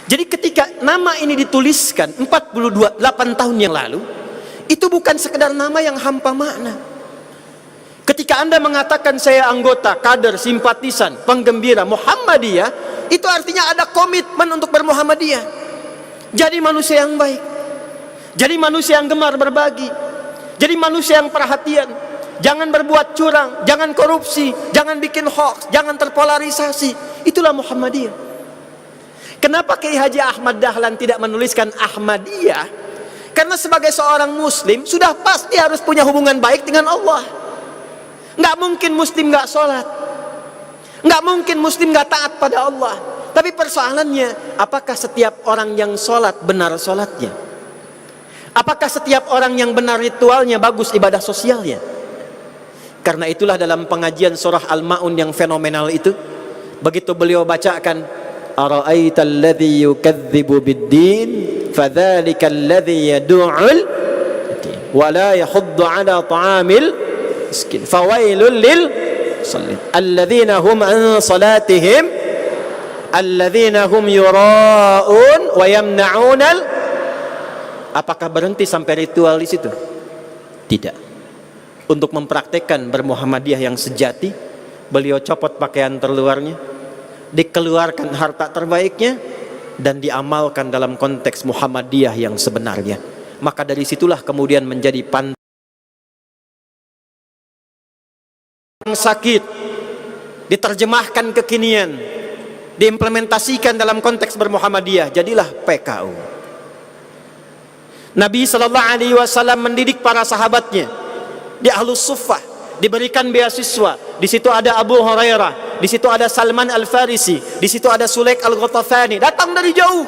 Jadi ketika nama ini dituliskan 8 tahun yang lalu, itu bukan sekedar nama yang hampa makna. Ketika Anda mengatakan saya anggota, kader, simpatisan, penggembira Muhammadiyah, itu artinya ada komitmen untuk bermuhammadiyah. Jadi manusia yang baik, jadi manusia yang gemar berbagi, jadi manusia yang perhatian. Jangan berbuat curang, jangan korupsi, jangan bikin hoax, jangan terpolarisasi. Itulah Muhammadiyah. Kenapa Kiai Haji Ahmad Dahlan tidak menuliskan Ahmadiyah? Karena sebagai seorang muslim sudah pasti harus punya hubungan baik dengan Allah. Nggak mungkin muslim nggak sholat, nggak mungkin muslim nggak taat pada Allah. Tapi persoalannya, apakah setiap orang yang sholat benar sholatnya? Apakah setiap orang yang benar ritualnya bagus ibadah sosialnya? Karena itulah dalam pengajian surah Al-Ma'un yang fenomenal itu, begitu beliau bacakan, ara'aita alladhi yukadzibu bid-din fadzalika alladhi yad'ul wa la yahuddu 'ala ta'amil miskin fawailul lil musallin alladhina hum an salatihim alladhina hum yura'un wa yamna'un. Apakah berhenti sampai ritual di situ? Tidak. Untuk mempraktekkan bermuhammadiyah yang sejati, beliau copot pakaian terluarnya, dikeluarkan harta terbaiknya, dan diamalkan dalam konteks Muhammadiyah yang sebenarnya. Maka dari situlah kemudian menjadi pandangan sakit, diterjemahkan kekinian, diimplementasikan dalam konteks bermuhammadiyah, jadilah PKU. Nabi sallallahu alaihi wasallam mendidik para sahabatnya di Ahlus Suffah, diberikan beasiswa. Di situ ada Abu Hurairah, di situ ada Salman Al-Farisi, di situ ada Sulaik Al-Ghatafani, datang dari jauh,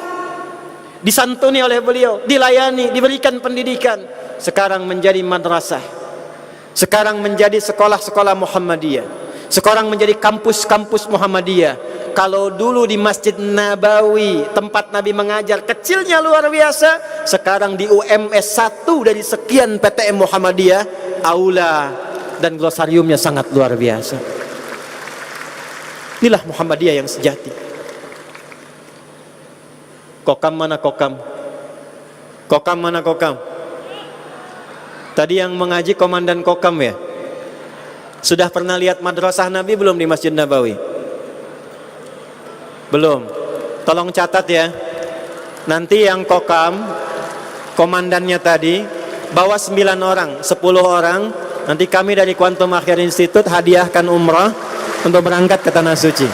disantuni oleh beliau, dilayani, diberikan pendidikan. Sekarang menjadi madrasah, sekarang menjadi sekolah-sekolah Muhammadiyah, sekarang menjadi kampus-kampus Muhammadiyah. Kalau dulu di Masjid Nabawi tempat Nabi mengajar kecilnya luar biasa, sekarang di UMS 1 dari sekian PTM Muhammadiyah, aula dan glosariumnya sangat luar biasa. Inilah Muhammadiyah yang sejati. Kokam mana kokam? Kokam mana kokam? Tadi yang mengaji komandan kokam ya? Sudah pernah lihat madrasah Nabi belum di Masjid Nabawi? Belum. Tolong catat ya. Nanti yang kokam, komandannya tadi, bawa 9 orang, 10 orang. Nanti kami dari Quantum Akhir Institute hadiahkan umrah untuk berangkat ke Tanah Suci.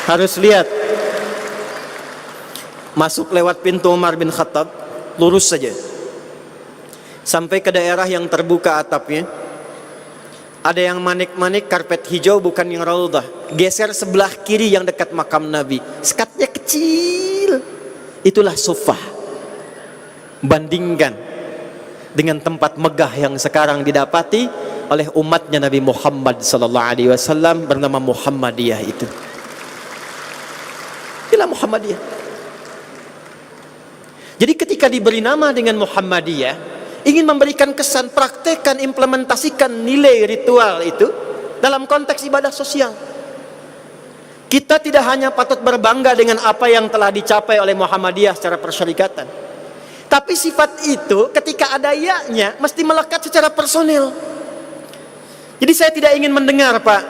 Harus lihat. Masuk lewat pintu Umar bin Khattab, lurus saja. Sampai ke daerah yang terbuka atapnya. Ada yang manik-manik karpet hijau, bukan yang raudhah. Geser sebelah kiri yang dekat makam Nabi. Sekatnya kecil. Itulah Suffah. Bandingkan dengan tempat megah yang sekarang didapati oleh umatnya Nabi Muhammad SAW bernama Muhammadiyah itu. Inilah Muhammadiyah. Jadi ketika diberi nama dengan Muhammadiyah, ingin memberikan kesan, praktekkan, implementasikan nilai ritual itu dalam konteks ibadah sosial. Kita tidak hanya patut berbangga dengan apa yang telah dicapai oleh Muhammadiyah secara persyarikatan, tapi sifat itu ketika ada ya-nya mesti melekat secara personil. Jadi saya tidak ingin mendengar, Pak,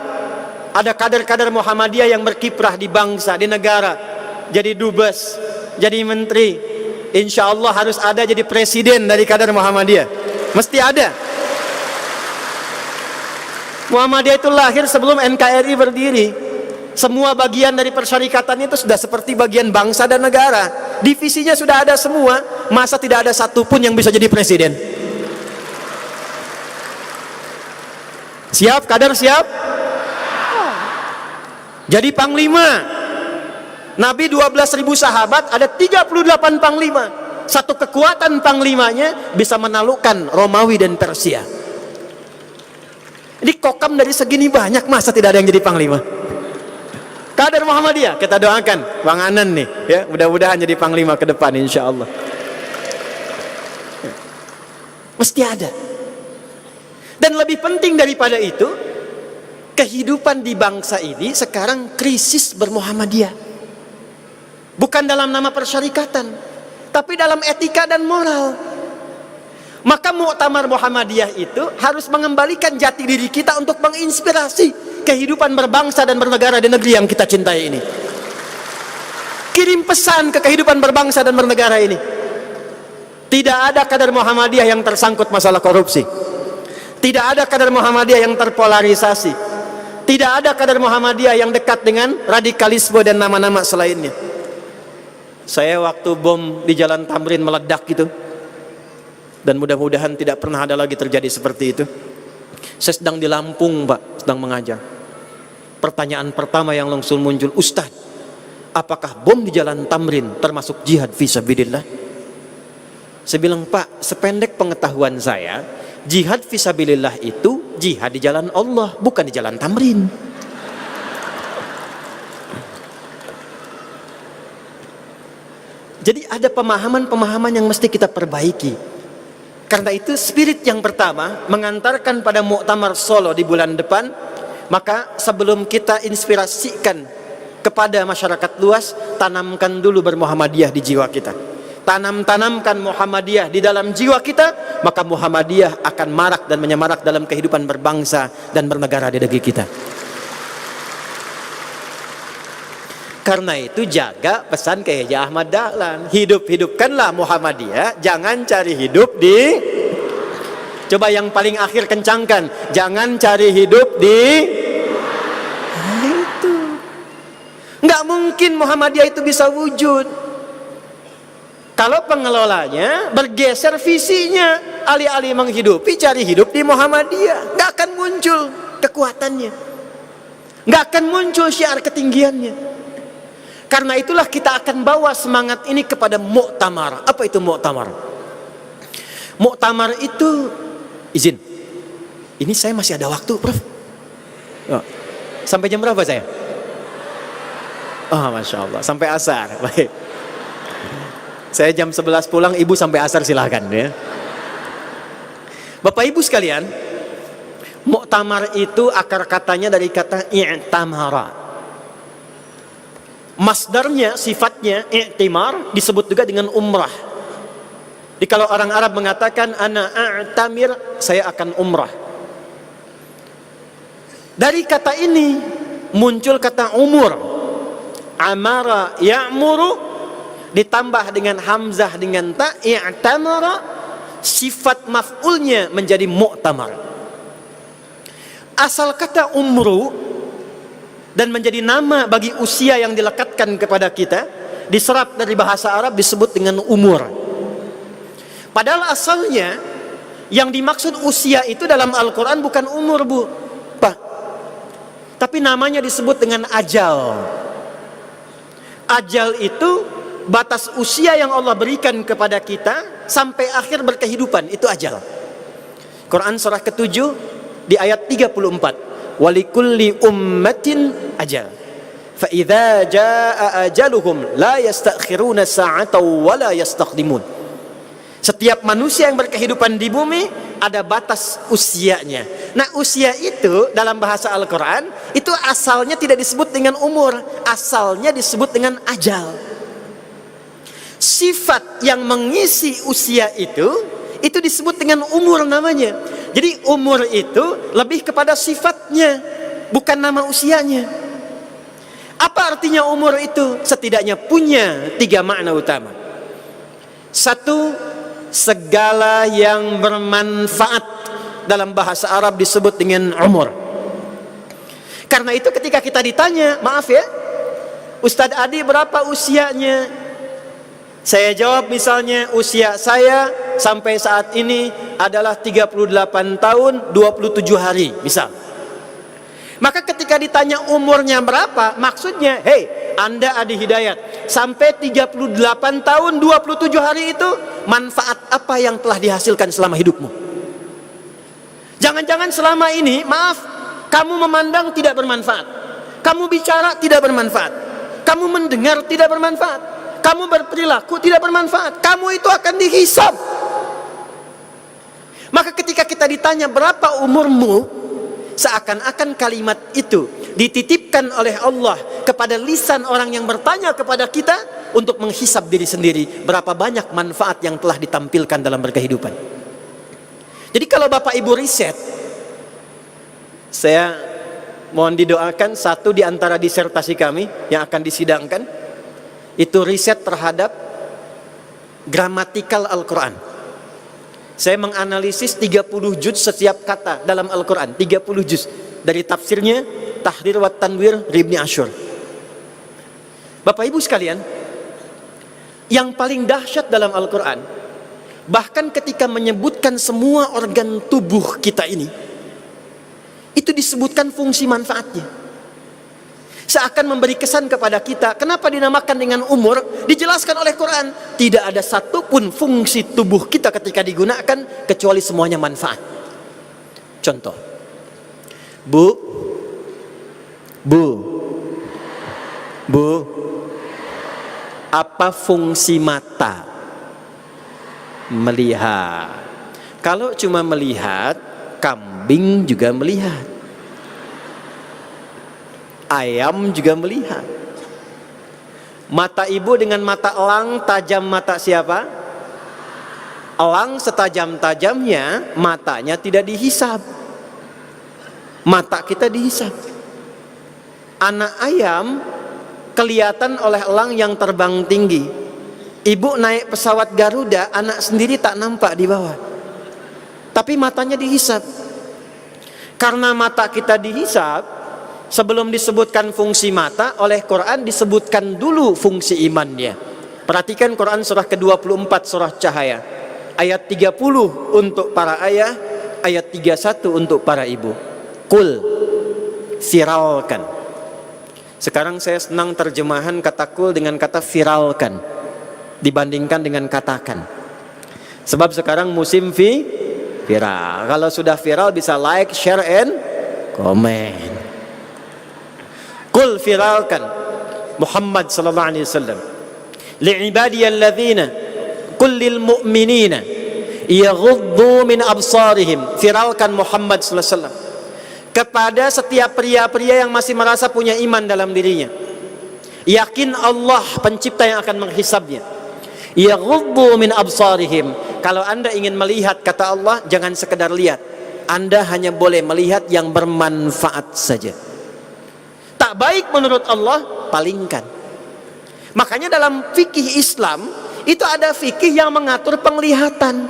ada kader-kader Muhammadiyah yang berkiprah di bangsa, di negara, jadi dubes, jadi menteri. Insya Allah harus ada jadi presiden dari kader Muhammadiyah. Mesti ada. Muhammadiyah itu lahir sebelum NKRI berdiri. Semua bagian dari persyarikatan itu sudah seperti bagian bangsa dan negara. Divisinya sudah ada semua. Masa tidak ada satupun yang bisa jadi presiden? Siap, kader siap? Jadi panglima. Nabi 12.000 sahabat, ada 38 panglima. Satu kekuatan panglimanya bisa menaklukkan Romawi dan Persia. Ini kokam dari segini banyak, masa tidak ada yang jadi panglima? Kader Muhammadiyah, kita doakan Bang Anan nih, ya, mudah-mudahan jadi panglima ke depan insya Allah. Mesti ada. Dan lebih penting daripada itu, kehidupan di bangsa ini sekarang krisis bermuhammadiyah. Bukan dalam nama persyarikatan, tapi dalam etika dan moral. Maka Muktamar Muhammadiyah itu harus mengembalikan jati diri kita untuk menginspirasi kehidupan berbangsa dan bernegara di negeri yang kita cintai ini. Kirim pesan ke kehidupan berbangsa dan bernegara ini. Tidak ada kader Muhammadiyah yang tersangkut masalah korupsi. Tidak ada kader Muhammadiyah yang terpolarisasi. Tidak ada kader Muhammadiyah yang dekat dengan radikalisme dan nama-nama selainnya. Saya waktu bom di Jalan Tamrin meledak gitu, dan mudah-mudahan tidak pernah ada lagi terjadi seperti itu. Saya sedang di Lampung, Pak, sedang mengajar. Pertanyaan pertama yang langsung muncul, Ustaz, apakah bom di Jalan Tamrin termasuk jihad fisabilillah? Saya bilang, Pak, sependek pengetahuan saya, jihad fisabilillah itu jihad di jalan Allah, bukan di Jalan Tamrin. Jadi ada pemahaman-pemahaman yang mesti kita perbaiki. Karena itu spirit yang pertama mengantarkan pada Muktamar Solo di bulan depan. Maka sebelum kita inspirasikan kepada masyarakat luas, tanamkan dulu bermuhammadiyah di jiwa kita. Tanamkan Muhammadiyah di dalam jiwa kita, maka Muhammadiyah akan marak dan menyemarak dalam kehidupan berbangsa dan bernegara di negeri kita. Karena itu jaga pesan Kiai Haji Ahmad Dahlan, hidupkanlah Muhammadiyah, jangan cari hidup di, coba yang paling akhir kencangkan, jangan cari hidup di, nah itu nggak mungkin Muhammadiyah itu bisa wujud kalau pengelolanya bergeser visinya, alih-alih menghidupi cari hidup di Muhammadiyah, nggak akan muncul kekuatannya, nggak akan muncul syiar ketinggiannya. Karena itulah kita akan bawa semangat ini kepada muktamar. Apa itu muktamar? Muktamar itu, izin, ini saya masih ada waktu, Prof. Oh, sampai jam berapa saya? Oh, Masya Allah, sampai asar. Baik. Saya jam 11 pulang, ibu sampai asar silahkan ya. Bapak ibu sekalian, muktamar itu akar katanya dari kata i'tamara. Masdarnya, sifatnya i'timar disebut juga dengan umrah. Jadi kalau orang Arab mengatakan ana a'tamir, saya akan umrah. Dari kata ini muncul kata umur. Amara ya'muru ditambah dengan hamzah dengan ta, i'tamara, sifat maf'ulnya menjadi mu'tamar. Asal kata umru dan menjadi nama bagi usia yang dilekatkan kepada kita, diserap dari bahasa Arab disebut dengan umur. Padahal asalnya yang dimaksud usia itu dalam Al-Quran bukan umur, Bu, Pak, tapi namanya disebut dengan ajal. Ajal itu batas usia yang Allah berikan kepada kita sampai akhir berkehidupan, itu ajal. Quran surah ke-7 di ayat 34. Walikulli ummatin ajal fa idza jaa ajaluhum la yastakhiruna sa'atan wa la yastaqdimun. Setiap manusia yang berkehidupan di bumi ada batas usianya. Nah, usia itu dalam bahasa Al-Quran itu asalnya tidak disebut dengan umur, asalnya disebut dengan ajal. Sifat yang mengisi usia itu disebut dengan umur namanya. Jadi umur itu lebih kepada sifatnya, bukan nama usianya. Apa artinya umur itu? Setidaknya punya 3 makna utama. 1, segala yang bermanfaat dalam bahasa Arab disebut dengan umur. Karena itu ketika kita ditanya, maaf ya, Ustadz Adi berapa usianya? Saya jawab misalnya usia saya sampai saat ini adalah 38 tahun 27 hari misal. Maka ketika ditanya umurnya berapa, maksudnya, hei, Anda ada hidayat. Sampai 38 tahun 27 hari itu, manfaat apa yang telah dihasilkan selama hidupmu? Jangan-jangan selama ini, maaf, kamu memandang tidak bermanfaat. Kamu bicara tidak bermanfaat. Kamu mendengar tidak bermanfaat. Kamu berperilaku tidak bermanfaat. Kamu itu akan dihisab. Maka ketika kita ditanya berapa umurmu, seakan-akan kalimat itu dititipkan oleh Allah kepada lisan orang yang bertanya kepada kita untuk menghisab diri sendiri berapa banyak manfaat yang telah ditampilkan dalam berkehidupan. Jadi kalau Bapak Ibu riset, saya mohon didoakan satu di antara disertasi kami yang akan disidangkan itu riset terhadap gramatikal Al-Quran. Saya menganalisis 30 juz setiap kata dalam Al-Quran, 30 juz dari tafsirnya Tahrir wa Tanwir Ibnu Asyur. Bapak Ibu sekalian, yang paling dahsyat dalam Al-Quran, bahkan ketika menyebutkan semua organ tubuh kita ini, itu disebutkan fungsi manfaatnya. Seakan memberi kesan kepada kita, kenapa dinamakan dengan umur? Dijelaskan oleh Quran, tidak ada satupun fungsi tubuh kita ketika digunakan kecuali semuanya manfaat. Contoh, Bu, apa fungsi mata? Melihat. Kalau cuma melihat, kambing juga melihat. Ayam juga melihat. Mata ibu dengan mata elang tajam mata siapa? Elang setajam-tajamnya, matanya tidak dihisab. Mata kita dihisab. Anak ayam kelihatan oleh elang yang terbang tinggi. Ibu naik pesawat Garuda, anak sendiri tak nampak di bawah. Tapi matanya dihisab. Karena mata kita dihisab, sebelum disebutkan fungsi mata, oleh Quran disebutkan dulu fungsi imannya. Perhatikan Quran surah ke-24 surah Cahaya. Ayat 30 untuk para ayah, ayat 31 untuk para ibu. Kul, viralkan. Sekarang saya senang terjemahan kata kul dengan kata viralkan dibandingkan dengan katakan. Sebab sekarang musim viral. Kalau sudah viral bisa like, share, and comment. Qul viralkan Muhammad sallallahu alaihi wasallam li'ibadiyalladzina qul lil mu'minina yaghuddu min absarihim. Viralkan Muhammad sallallahu alaihi wasallam kepada setiap pria-pria yang masih merasa punya iman dalam dirinya, yakin Allah pencipta yang akan menghisabnya. Yaghuddu min absarihim. Kalau Anda ingin melihat, kata Allah, jangan sekedar lihat, Anda hanya boleh melihat yang bermanfaat saja. Tak baik menurut Allah, palingkan. Makanya dalam fikih Islam itu ada fikih yang mengatur penglihatan.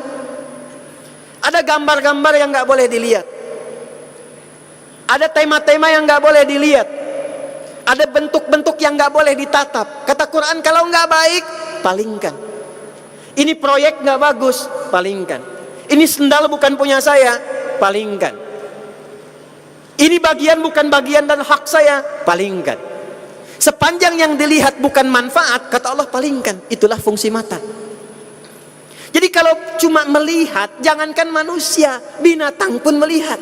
Ada gambar-gambar yang nggak boleh dilihat. Ada tema-tema yang nggak boleh dilihat. Ada bentuk-bentuk yang nggak boleh ditatap. Kata Quran, kalau nggak baik, palingkan. Ini proyek nggak bagus, palingkan. Ini sendal bukan punya saya, palingkan. Ini bagian bukan bagian dan hak saya, palingkan. Sepanjang yang dilihat bukan manfaat, kata Allah, palingkan. Itulah fungsi mata. Jadi kalau cuma melihat, jangankan manusia, binatang pun melihat.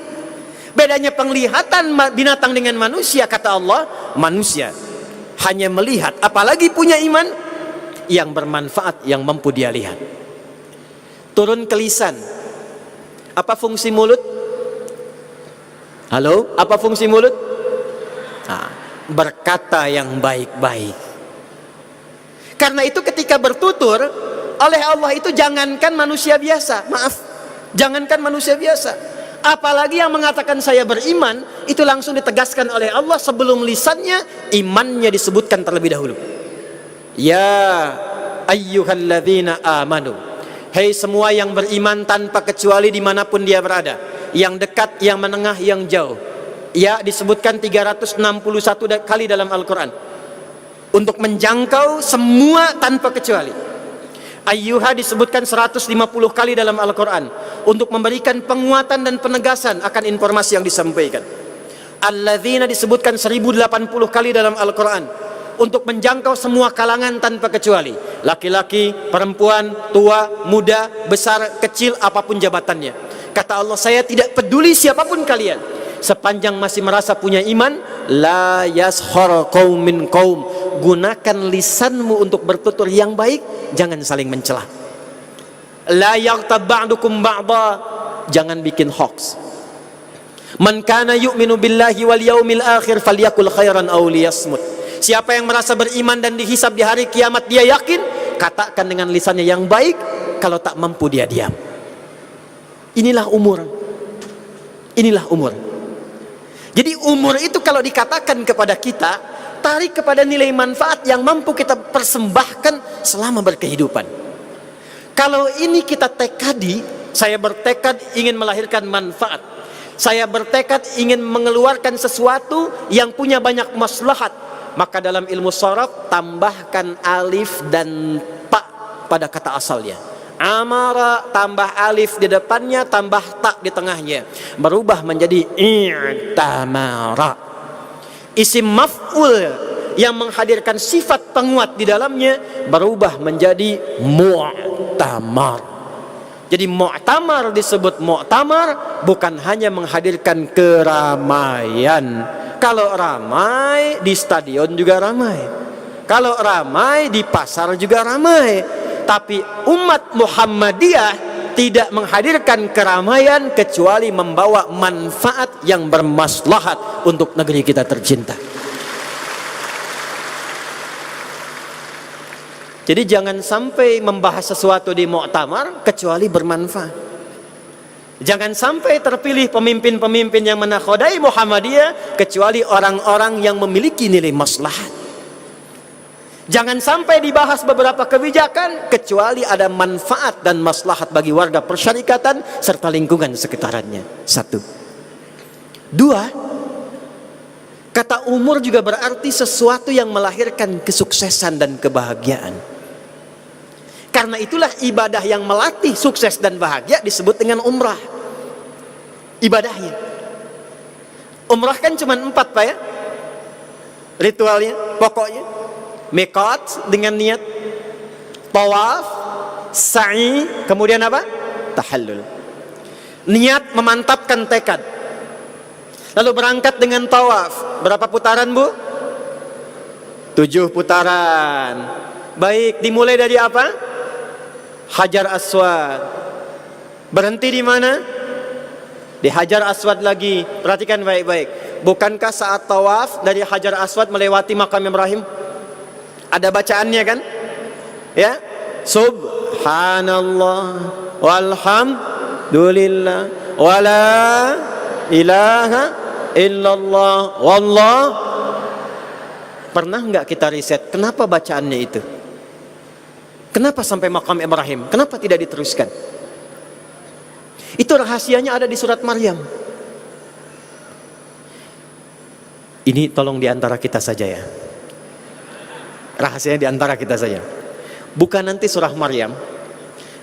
Bedanya penglihatan binatang dengan manusia, kata Allah, manusia hanya melihat, apalagi punya iman yang bermanfaat, yang mampu dia lihat. Turun ke lisan. Apa fungsi mulut? Halo, apa fungsi mulut? Berkata yang baik-baik. Karena itu ketika bertutur oleh Allah itu jangankan manusia biasa, maaf, jangankan manusia biasa, apalagi yang mengatakan saya beriman, itu langsung ditegaskan oleh Allah sebelum lisannya, imannya disebutkan terlebih dahulu. Ya ayyuhalladzina amanu, hei semua yang beriman tanpa kecuali dimanapun dia berada, yang dekat, yang menengah, yang jauh. Ya disebutkan 361 kali dalam Al-Quran untuk menjangkau semua tanpa kecuali. Ayyuha disebutkan 150 kali dalam Al-Quran untuk memberikan penguatan dan penegasan akan informasi yang disampaikan. Alladzina disebutkan 1080 kali dalam Al-Quran, untuk menjangkau semua kalangan tanpa kecuali, laki-laki, perempuan, tua, muda, besar, kecil, apapun jabatannya. Kata Allah, saya tidak peduli siapapun kalian, sepanjang masih merasa punya iman. La yaskhar qaumin qaum, gunakan lisanmu untuk bertutur yang baik, jangan saling mencela. La yaghtab ba'dukum ba'da, jangan bikin hoax. Man kana yu'minu billahi wal yaumil akhir falyakul khairan aw liyasmut. Siapa yang merasa beriman dan dihisab di hari kiamat, dia yakin, katakan dengan lisannya yang baik, kalau tak mampu dia diam. Inilah umur. Inilah umur. Jadi umur itu kalau dikatakan kepada kita, tarik kepada nilai manfaat yang mampu kita persembahkan selama berkehidupan. Kalau ini kita tekadi, saya bertekad ingin melahirkan manfaat, saya bertekad ingin mengeluarkan sesuatu yang punya banyak maslahat, maka dalam ilmu sharaf tambahkan alif dan ta pada kata asalnya. Amara tambah alif di depannya, tambah ta di tengahnya, berubah menjadi i'tamara. Isim maf'ul yang menghadirkan sifat penguat di dalamnya berubah menjadi mu'tamar. Jadi mu'tamar disebut mu'tamar bukan hanya menghadirkan keramaian. Kalau ramai di stadion juga ramai, kalau ramai di pasar juga ramai. Tapi umat Muhammadiyah tidak menghadirkan keramaian kecuali membawa manfaat yang bermaslahat untuk negeri kita tercinta. Jadi jangan sampai membahas sesuatu di muktamar kecuali bermanfaat. Jangan sampai terpilih pemimpin-pemimpin yang menakhodai Muhammadiyah kecuali orang-orang yang memiliki nilai maslahat. Jangan sampai dibahas beberapa kebijakan kecuali ada manfaat dan maslahat bagi warga persyarikatan serta lingkungan sekitarannya. 1. 2. Kata umur juga berarti sesuatu yang melahirkan kesuksesan dan kebahagiaan. Karena itulah ibadah yang melatih sukses dan bahagia disebut dengan umrah. Ibadahnya. Umrah kan cuma 4 Pak ya, ritualnya, pokoknya. Miqat dengan niat, tawaf, sa'i, kemudian apa? Tahallul. Niat memantapkan tekad. Lalu berangkat dengan tawaf. Berapa putaran Bu? 7 putaran. Baik, dimulai dari apa? Hajar Aswad. Berhenti di mana? Di Hajar Aswad lagi. Perhatikan baik-baik. Bukankah saat tawaf dari Hajar Aswad melewati makam Ibrahim? Ada bacaannya kan? Ya, Subhanallah walhamdulillah wala ilaha illallah wallah. Pernah nggak kita riset kenapa bacaannya itu? Kenapa sampai makam Ibrahim? Kenapa tidak diteruskan? Itu rahasianya ada di surat Maryam. Ini tolong di antara kita saja ya. Rahasianya di antara kita saja. Bukan nanti surah Maryam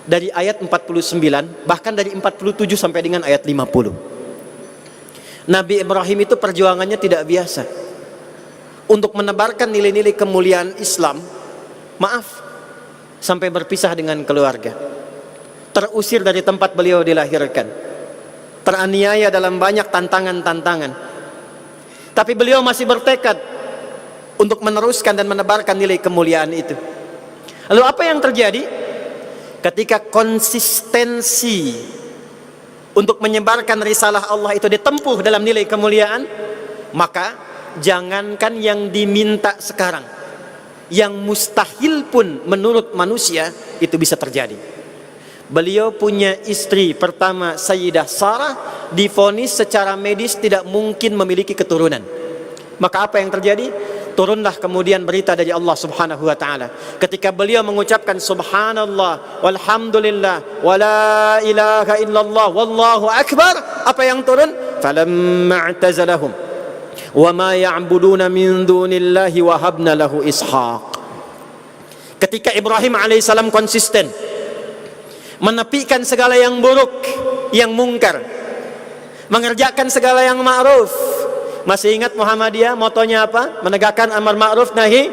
dari ayat 49 bahkan dari 47 sampai dengan ayat 50. Nabi Ibrahim itu perjuangannya tidak biasa untuk menebarkan nilai-nilai kemuliaan Islam. Maaf, sampai berpisah dengan keluarga, terusir dari tempat beliau dilahirkan, teraniaya dalam banyak tantangan-tantangan. Tapi beliau masih bertekad untuk meneruskan dan menebarkan nilai kemuliaan itu. Lalu apa yang terjadi? Ketika konsistensi untuk menyebarkan risalah Allah itu ditempuh dalam nilai kemuliaan, maka jangankan yang diminta sekarang, yang mustahil pun menurut manusia itu bisa terjadi. Beliau punya istri pertama Sayyidah Sarah divonis secara medis tidak mungkin memiliki keturunan. Maka apa yang terjadi? Turunlah kemudian berita dari Allah Subhanahu wa taala. Ketika beliau mengucapkan subhanallah walhamdulillah wala ilaha illallah wallahu akbar, apa yang turun? Falamma i'tazalahum wama ya'buduna min dunillahi wahabna lahu ishaq. Ketika Ibrahim alaihissalam konsisten menepikan segala yang buruk, yang mungkar, mengerjakan segala yang ma'ruf, Masih ingat Muhammadiyah motonya apa? Menegakkan amar ma'ruf nahi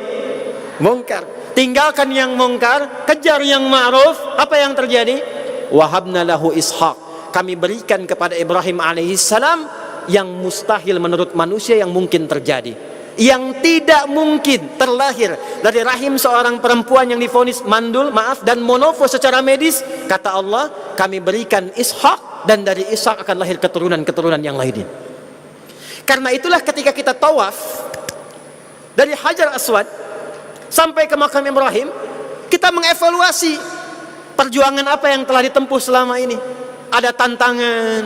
mungkar. Tinggalkan yang mungkar, kejar yang ma'ruf. Apa yang terjadi? Wahabna lahu Ishaq. Kami berikan kepada Ibrahim alaihissalam yang mustahil menurut manusia yang mungkin terjadi. Yang tidak mungkin terlahir dari rahim seorang perempuan yang divonis mandul, dan monofo secara medis. Kata Allah, kami berikan Ishak, dan dari Ishak akan lahir keturunan-keturunan yang lainnya. Karena itulah ketika kita tawaf dari Hajar Aswad sampai ke makam Ibrahim, kita mengevaluasi perjuangan apa yang telah ditempuh selama ini. Ada tantangan,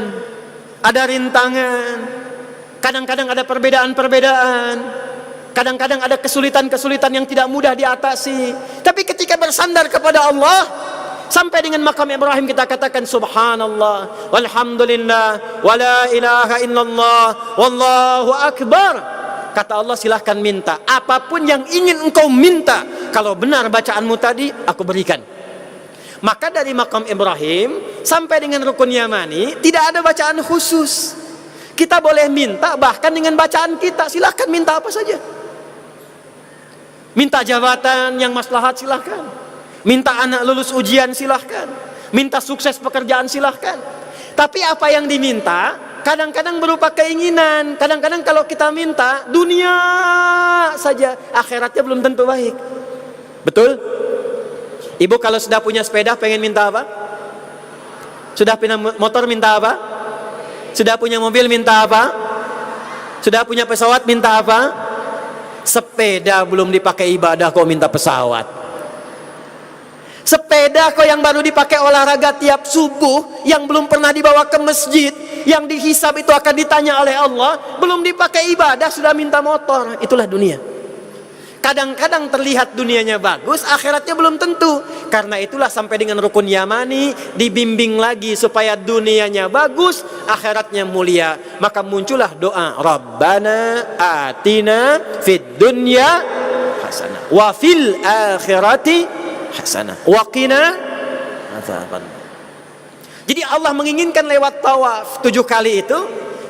ada rintangan, kadang-kadang ada perbedaan-perbedaan, kadang-kadang ada kesulitan-kesulitan yang tidak mudah diatasi. Tapi ketika bersandar kepada Allah, sampai dengan makam Ibrahim kita katakan subhanallah, walhamdulillah, wala ilaha illallah, wallahu akbar. Kata Allah, silahkan minta apapun yang ingin engkau minta. Kalau benar bacaanmu tadi, aku berikan. Maka dari makam Ibrahim sampai dengan rukun Yamani tidak ada bacaan khusus. Kita boleh minta bahkan dengan bacaan kita. Silahkan minta apa saja. Minta jabatan yang maslahat silahkan. Minta anak lulus ujian silahkan. Minta sukses pekerjaan silahkan. Tapi apa yang diminta kadang-kadang berupa keinginan. Kadang-kadang kalau kita minta dunia saja, akhiratnya belum tentu baik. Betul? Ibu kalau sudah punya sepeda pengen minta apa? Sudah punya motor minta apa? Sudah punya mobil minta apa? Sudah punya pesawat minta apa? Sepeda belum dipakai ibadah kok minta pesawat. Sepeda kok yang baru dipakai olahraga tiap subuh, yang belum pernah dibawa ke masjid, yang dihisab itu akan ditanya oleh Allah, belum dipakai ibadah sudah minta motor. Itulah dunia. Kadang-kadang terlihat dunianya bagus, akhiratnya belum tentu. Karena itulah sampai dengan rukun Yamani dibimbing lagi supaya dunianya bagus, akhiratnya mulia. Maka muncullah doa, Rabbana atina fid dunya hasanah wa fil akhirati hasanah wa qina adzaban. Jadi Allah menginginkan lewat tawaf 7 kali itu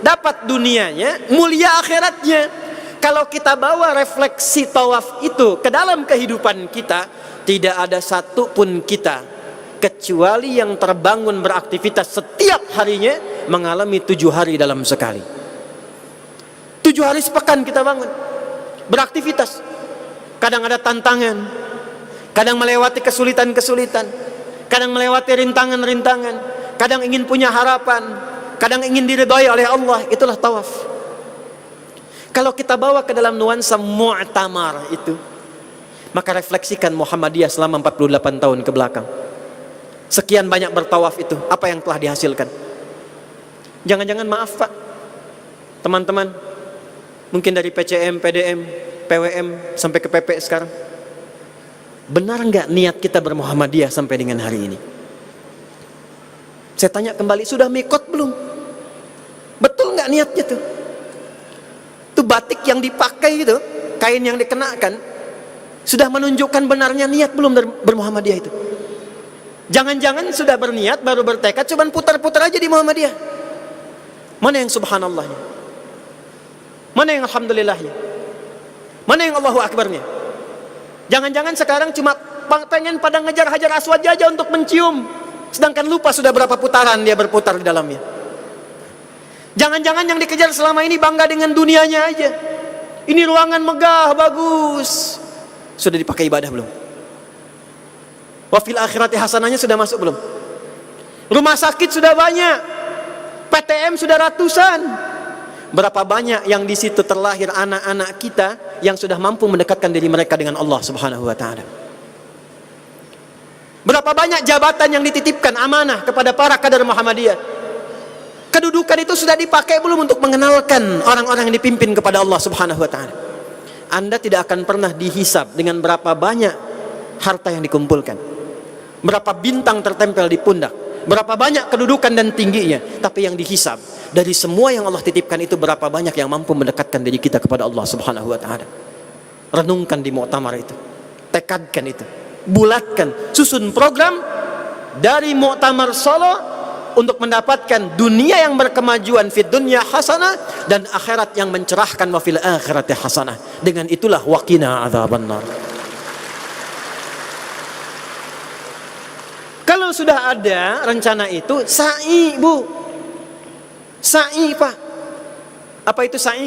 dapat dunianya, mulia akhiratnya. Kalau kita bawa refleksi tawaf itu ke dalam kehidupan kita, tidak ada satu pun kita kecuali yang terbangun beraktivitas setiap harinya mengalami 7 hari dalam sekali. 7 hari sepekan kita bangun beraktivitas. Kadang ada tantangan, kadang melewati kesulitan-kesulitan, kadang melewati rintangan-rintangan, kadang ingin punya harapan, kadang ingin diridhai oleh Allah. Itulah tawaf. Kalau kita bawa ke dalam nuansa mu'tamar itu, maka refleksikan Muhammadiyah selama 48 tahun ke belakang. Sekian banyak bertawaf itu, apa yang telah dihasilkan? Jangan-jangan maaf Pak, teman-teman, mungkin dari PCM, PDM, PWM sampai ke PP sekarang, benar nggak niat kita bermuhammadiyah sampai dengan hari ini? Saya tanya kembali, sudah mikot belum? Betul nggak niatnya tuh? Itu batik yang dipakai itu, kain yang dikenakan, sudah menunjukkan benarnya niat belum bermuhammadiyah itu? Jangan-jangan sudah berniat, baru bertekad, cuman putar-putar aja di Muhammadiyah. Mana yang subhanallahnya? Mana yang alhamdulillahnya? Mana yang Allahu Akbarnya? Jangan-jangan sekarang cuma pengen pada ngejar Hajar Aswad aja untuk mencium, sedangkan lupa sudah berapa putaran dia berputar di dalamnya. Jangan-jangan yang dikejar selama ini bangga dengan dunianya aja. Ini ruangan megah, bagus. Sudah dipakai ibadah belum? Wa fil akhirati hasanahnya sudah masuk belum? Rumah sakit sudah banyak, PTM sudah ratusan. Berapa banyak yang di situ terlahir anak-anak kita yang sudah mampu mendekatkan diri mereka dengan Allah Subhanahu wa taala. Berapa banyak jabatan yang dititipkan amanah kepada para kader Muhammadiyah. Kedudukan itu sudah dipakai belum untuk mengenalkan orang-orang yang dipimpin kepada Allah Subhanahu wa taala. Anda tidak akan pernah dihisab dengan berapa banyak harta yang dikumpulkan, berapa bintang tertempel di pundak, berapa banyak kedudukan dan tingginya, tapi yang dihisab dari semua yang Allah titipkan itu berapa banyak yang mampu mendekatkan diri kita kepada Allah Subhanahu wa taala. Renungkan di muktamar itu, tekadkan itu, bulatkan, susun program dari Muktamar Solo untuk mendapatkan dunia yang berkemajuan, fid dunya hasanah, dan akhirat yang mencerahkan, wa fil akhirati hasanah. Dengan itulah waqina adzabannar. Kalau sudah ada rencana itu, sa'i Bu, sa'i Pak. Apa itu sa'i?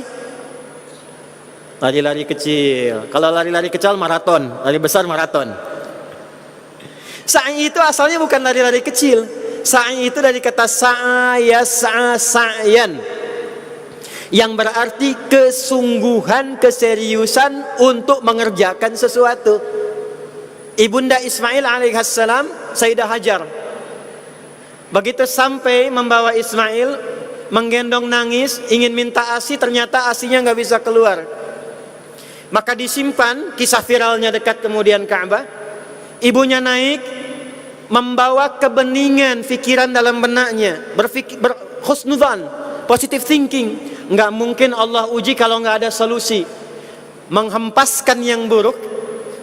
Lari-lari kecil. Kalau lari-lari kecil maraton, lari besar maraton. Sa'i itu asalnya bukan lari-lari kecil. Sa'i itu dari kata sa'a yas'a sa'yan, yang berarti kesungguhan, keseriusan untuk mengerjakan sesuatu. Ibunda Ismail alaihissalam, Sayyidah Hajar, begitu sampai membawa Ismail, menggendong nangis, ingin minta ASI, ternyata ASInya nggak bisa keluar. Maka disimpan, kisah viralnya dekat kemudian Ka'bah. Ibunya naik, membawa kebeningan pikiran dalam benaknya, berhusnudzan, positive thinking. Nggak mungkin Allah uji kalau nggak ada solusi. Menghempaskan yang buruk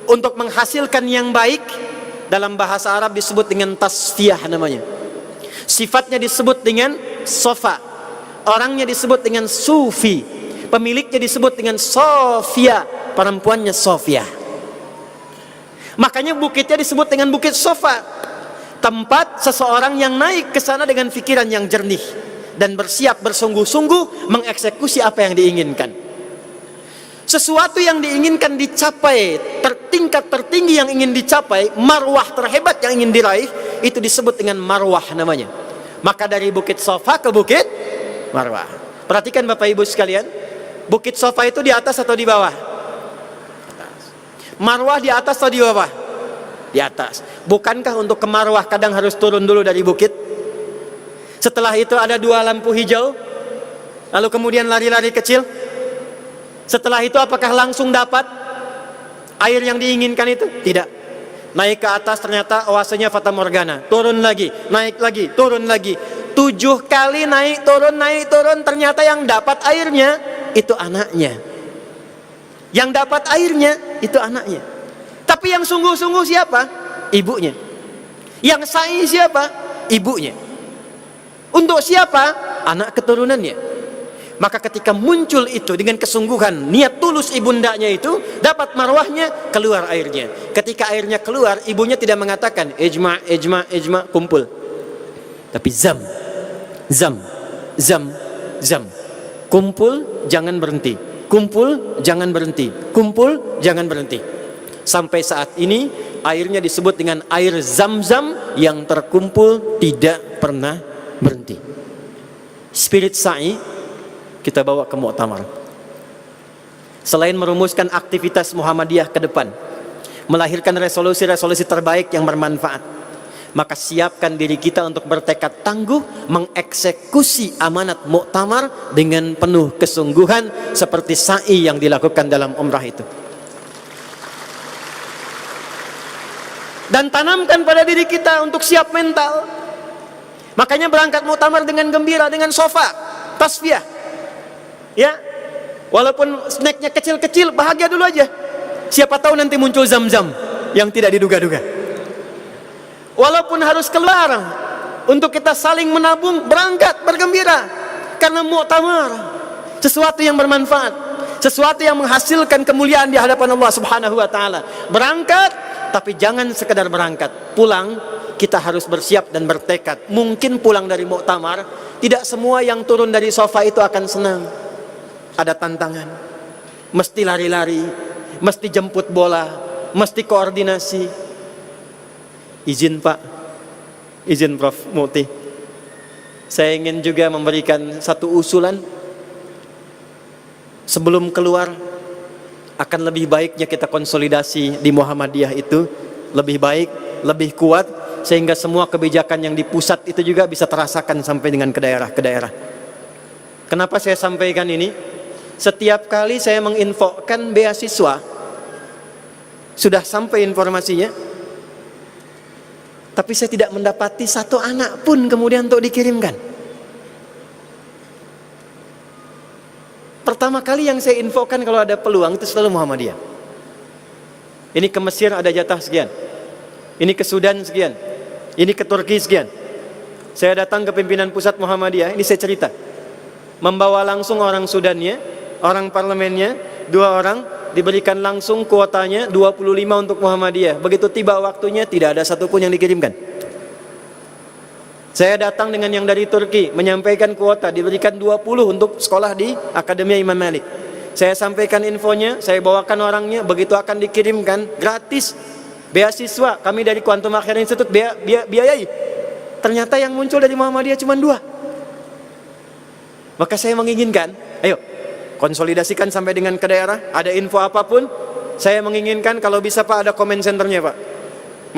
untuk menghasilkan yang baik, dalam bahasa Arab disebut dengan tasfiyah namanya. Sifatnya disebut dengan sofa, orangnya disebut dengan sufi, pemiliknya disebut dengan Sofia, perempuannya Sofia. Makanya bukitnya disebut dengan Bukit Sofa, tempat seseorang yang naik ke sana dengan pikiran yang jernih dan bersiap bersungguh-sungguh mengeksekusi apa yang diinginkan. Sesuatu yang diinginkan dicapai, tingkat tertinggi yang ingin dicapai, marwah terhebat yang ingin diraih, itu disebut dengan marwah namanya. Maka dari Bukit Sofa ke Bukit Marwah. Perhatikan Bapak Ibu sekalian, Bukit Sofa itu di atas atau di bawah? Marwah di atas atau di bawah? Di atas. Bukankah untuk ke Marwah kadang harus turun dulu dari bukit? Setelah itu ada 2 lampu hijau, lalu kemudian lari-lari kecil. Setelah itu apakah langsung dapat air yang diinginkan itu? Tidak. Naik ke atas ternyata oasenya Fata Morgana. Turun lagi, naik lagi, turun lagi. 7 kali naik turun, ternyata yang dapat airnya itu anaknya. Yang dapat airnya itu anaknya. Tapi yang sungguh-sungguh siapa? Ibunya. Yang sa'i siapa? Ibunya. Untuk siapa? Anak keturunannya. Maka ketika muncul itu dengan kesungguhan, niat tulus ibundanya itu, dapat marwahnya, keluar airnya. Ketika airnya keluar, ibunya tidak mengatakan ijma, ijma, ijma, kumpul. Tapi zam, zam, zam, zam. Kumpul, jangan berhenti. Kumpul, jangan berhenti. Kumpul, jangan berhenti. Sampai saat ini airnya disebut dengan air zam-zam yang terkumpul tidak pernah berhenti. Spirit sa'i kita bawa ke Muktamar. Selain merumuskan aktivitas Muhammadiyah ke depan, melahirkan resolusi-resolusi terbaik yang bermanfaat, maka siapkan diri kita untuk bertekad tangguh mengeksekusi amanat Muktamar dengan penuh kesungguhan seperti sa'i yang dilakukan dalam umrah itu. Dan tanamkan pada diri kita untuk siap mental. Makanya berangkat Muktamar dengan gembira, dengan sofa, tasfiyah. Ya, walaupun snacknya kecil-kecil, bahagia dulu aja. Siapa tahu nanti muncul zam-zam yang tidak diduga-duga. Walaupun harus keluar untuk kita saling menabung, berangkat bergembira. Karena Muktamar sesuatu yang bermanfaat, sesuatu yang menghasilkan kemuliaan di hadapan Allah Subhanahu wa taala. Berangkat, tapi jangan sekedar berangkat. Pulang kita harus bersiap dan bertekad. Mungkin pulang dari Muktamar, tidak semua yang turun dari sofa itu akan senang. Ada tantangan. Mesti lari-lari, mesti jemput bola, mesti koordinasi. Izin Pak, izin Prof. Muti, saya ingin juga memberikan satu usulan. Sebelum keluar, akan lebih baiknya kita konsolidasi di Muhammadiyah itu lebih baik, lebih kuat, sehingga semua kebijakan yang di pusat itu juga bisa terasakan sampai dengan ke daerah. Kenapa saya sampaikan ini? Setiap kali saya menginfokan beasiswa, sudah sampai informasinya, tapi saya tidak mendapati satu anak pun kemudian untuk dikirimkan. Pertama kali yang saya infokan kalau ada peluang itu selalu Muhammadiyah. Ini ke Mesir ada jatah sekian, ini ke Sudan sekian, ini ke Turki sekian. Saya datang ke pimpinan pusat Muhammadiyah, ini saya cerita. Membawa langsung orang Sudannya, orang parlemennya, 2 orang, diberikan langsung kuotanya 25 untuk Muhammadiyah. Begitu tiba waktunya, tidak ada satupun yang dikirimkan. Saya datang dengan yang dari Turki, menyampaikan kuota, diberikan 20 untuk sekolah di Akademi Imam Malik. Saya sampaikan infonya, saya bawakan orangnya, begitu akan dikirimkan, gratis, beasiswa, kami dari Quantum Akhir Institute biayai. Ternyata yang muncul dari Muhammadiyah cuma 2. Maka saya menginginkan, ayo, konsolidasikan sampai dengan ke daerah, ada info apapun, saya menginginkan kalau bisa Pak ada comment centernya Pak.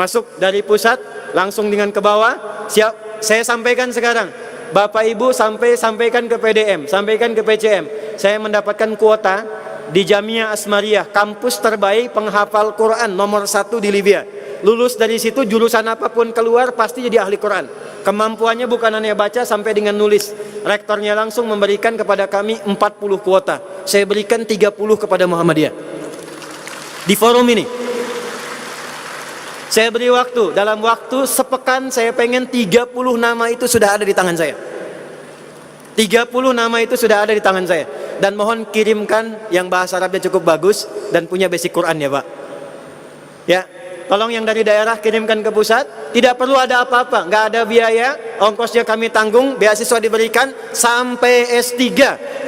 Masuk dari pusat, langsung dengan ke bawah, siap, saya sampaikan sekarang. Bapak Ibu sampaikan ke PDM, sampaikan ke PCM. Saya mendapatkan kuota di Jamia Asmariyah, kampus terbaik penghafal Quran nomor 1 di Libya. Lulus dari situ jurusan apapun keluar pasti jadi ahli Quran. Kemampuannya bukan hanya baca sampai dengan nulis. Rektornya langsung memberikan kepada kami 40 kuota. Saya berikan 30 kepada Muhammadiyah. Di forum ini saya beri waktu, dalam waktu sepekan saya pengen 30 nama itu sudah ada di tangan saya. 30 nama itu sudah ada di tangan saya. Dan mohon kirimkan yang bahasa Arabnya cukup bagus dan punya basic Quran ya Pak. Ya, tolong yang dari daerah kirimkan ke pusat. Tidak perlu ada apa-apa, nggak ada biaya, ongkosnya kami tanggung, beasiswa diberikan sampai S3.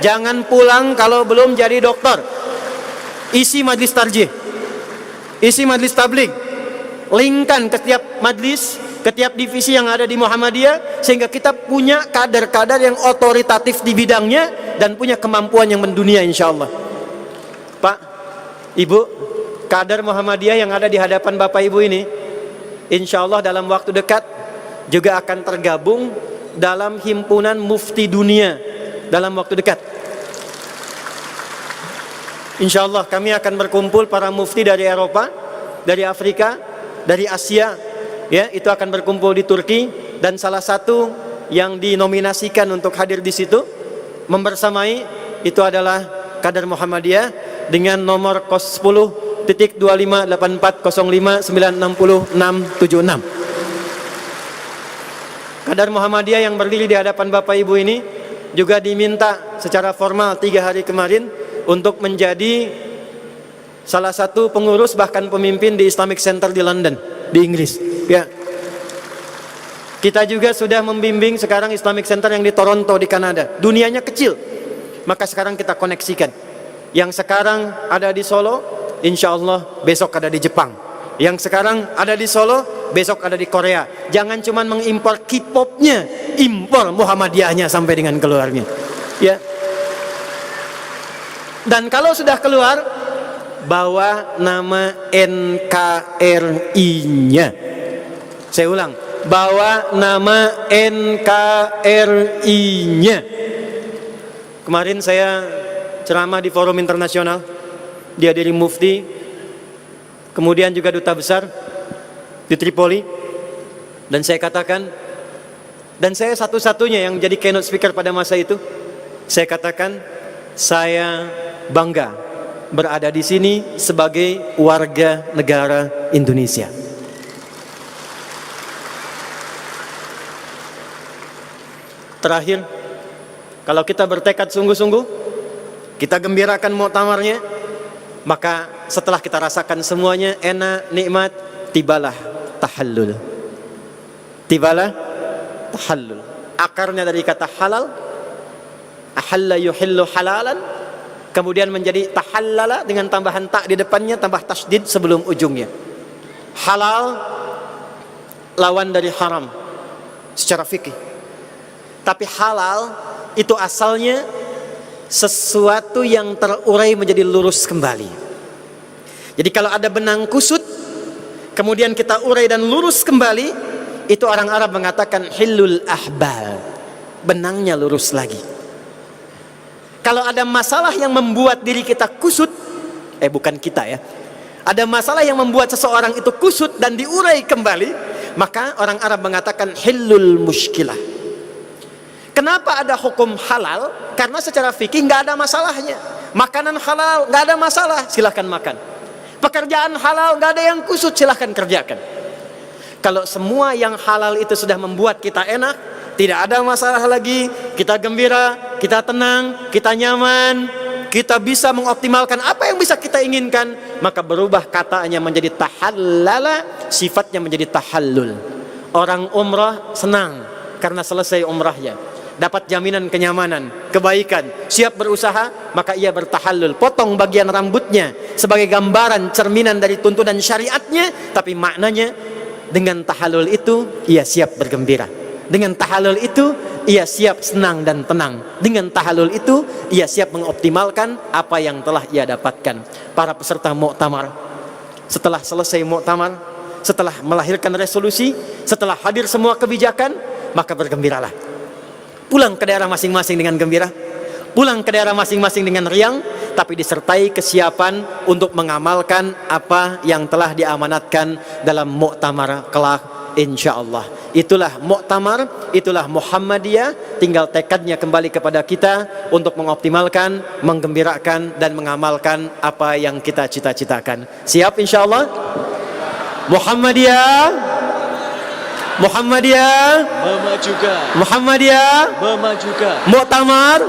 Jangan pulang kalau belum jadi dokter. Isi majlis tarjih, isi majlis tabligh, linkkan ke setiap majlis, ke tiap divisi yang ada di Muhammadiyah, sehingga kita punya kader-kader yang otoritatif di bidangnya dan punya kemampuan yang mendunia insyaallah. Pak, Ibu, kader Muhammadiyah yang ada di hadapan Bapak Ibu ini, insyaallah dalam waktu dekat juga akan tergabung dalam himpunan mufti dunia dalam waktu dekat. Insyaallah kami akan berkumpul para mufti dari Eropa, dari Afrika, dari Asia, ya, itu akan berkumpul di Turki, dan salah satu yang dinominasikan untuk hadir di situ membersamai itu adalah kader Muhammadiyah dengan nomor 10.258405960676. Kader Muhammadiyah yang berdiri di hadapan Bapak Ibu ini juga diminta secara formal 3 hari kemarin untuk menjadi salah satu pengurus bahkan pemimpin di Islamic Center di London, di Inggris. Ya, kita juga sudah membimbing sekarang Islamic Center yang di Toronto di Kanada. Dunianya kecil, maka sekarang kita koneksikan. Yang sekarang ada di Solo, insya Allah besok ada di Jepang. Yang sekarang ada di Solo, besok ada di Korea. Jangan cuma mengimpor K-popnya, impor Muhammadiyahnya sampai dengan keluarnya. Ya. Dan kalau sudah keluar, bawa nama NKRI-nya. Saya ulang, bawa nama NKRI-nya. Kemarin saya ceramah di forum internasional, dihadiri mufti, kemudian juga duta besar di Tripoli, dan saya katakan, dan saya satu-satunya yang jadi keynote speaker pada masa itu, saya katakan, saya bangga berada di sini sebagai warga negara Indonesia. Terakhir, kalau kita bertekad sungguh-sungguh, kita gembirakan muktamarnya, maka setelah kita rasakan semuanya enak, nikmat, tibalah tahallul. Tibalah tahallul. Akarnya dari kata halal, ahalla yuhillu halalan, kemudian menjadi tahallala dengan tambahan tak di depannya, tambah tasdid sebelum ujungnya. Halal lawan dari haram secara fikih. Tapi halal itu asalnya sesuatu yang terurai menjadi lurus kembali. Jadi kalau ada benang kusut, kemudian kita urai dan lurus kembali, itu orang Arab mengatakan hillul ahbal, benangnya lurus lagi. Kalau ada masalah yang membuat diri kita kusut, bukan kita ya, ada masalah yang membuat seseorang itu kusut dan diurai kembali, maka orang Arab mengatakan hillul mushkilah. Kenapa ada hukum halal? Karena secara fikih nggak ada masalahnya. Makanan halal nggak ada masalah, silahkan makan. Pekerjaan halal nggak ada yang kusut, silahkan kerjakan. Kalau semua yang halal itu sudah membuat kita enak, tidak ada masalah lagi, kita gembira, kita tenang, kita nyaman, kita bisa mengoptimalkan apa yang bisa kita inginkan, maka berubah katanya menjadi tahallala, sifatnya menjadi tahallul. Orang umrah senang karena selesai umrahnya, dapat jaminan kenyamanan, kebaikan, siap berusaha, maka ia bertahallul, potong bagian rambutnya sebagai gambaran cerminan dari tuntunan syariatnya, tapi maknanya dengan tahallul itu ia siap bergembira. Dengan tahallul itu ia siap senang dan tenang. Dengan tahallul itu ia siap mengoptimalkan apa yang telah ia dapatkan. Para peserta muktamar setelah selesai muktamar, setelah melahirkan resolusi, setelah hadir semua kebijakan, maka bergembiralah. Pulang ke daerah masing-masing dengan gembira, pulang ke daerah masing-masing dengan riang, tapi disertai kesiapan untuk mengamalkan apa yang telah diamanatkan dalam muktamar kelak, insyaallah. Itulah muktamar, itulah Muhammadiyah. Tinggal tekadnya kembali kepada kita untuk mengoptimalkan, menggembirakan dan mengamalkan apa yang kita cita-citakan. Siap insyaallah? Muhammadiyah, Muhammadiyah, Memajukan, Muhammadiyah, memajukan, muktamar,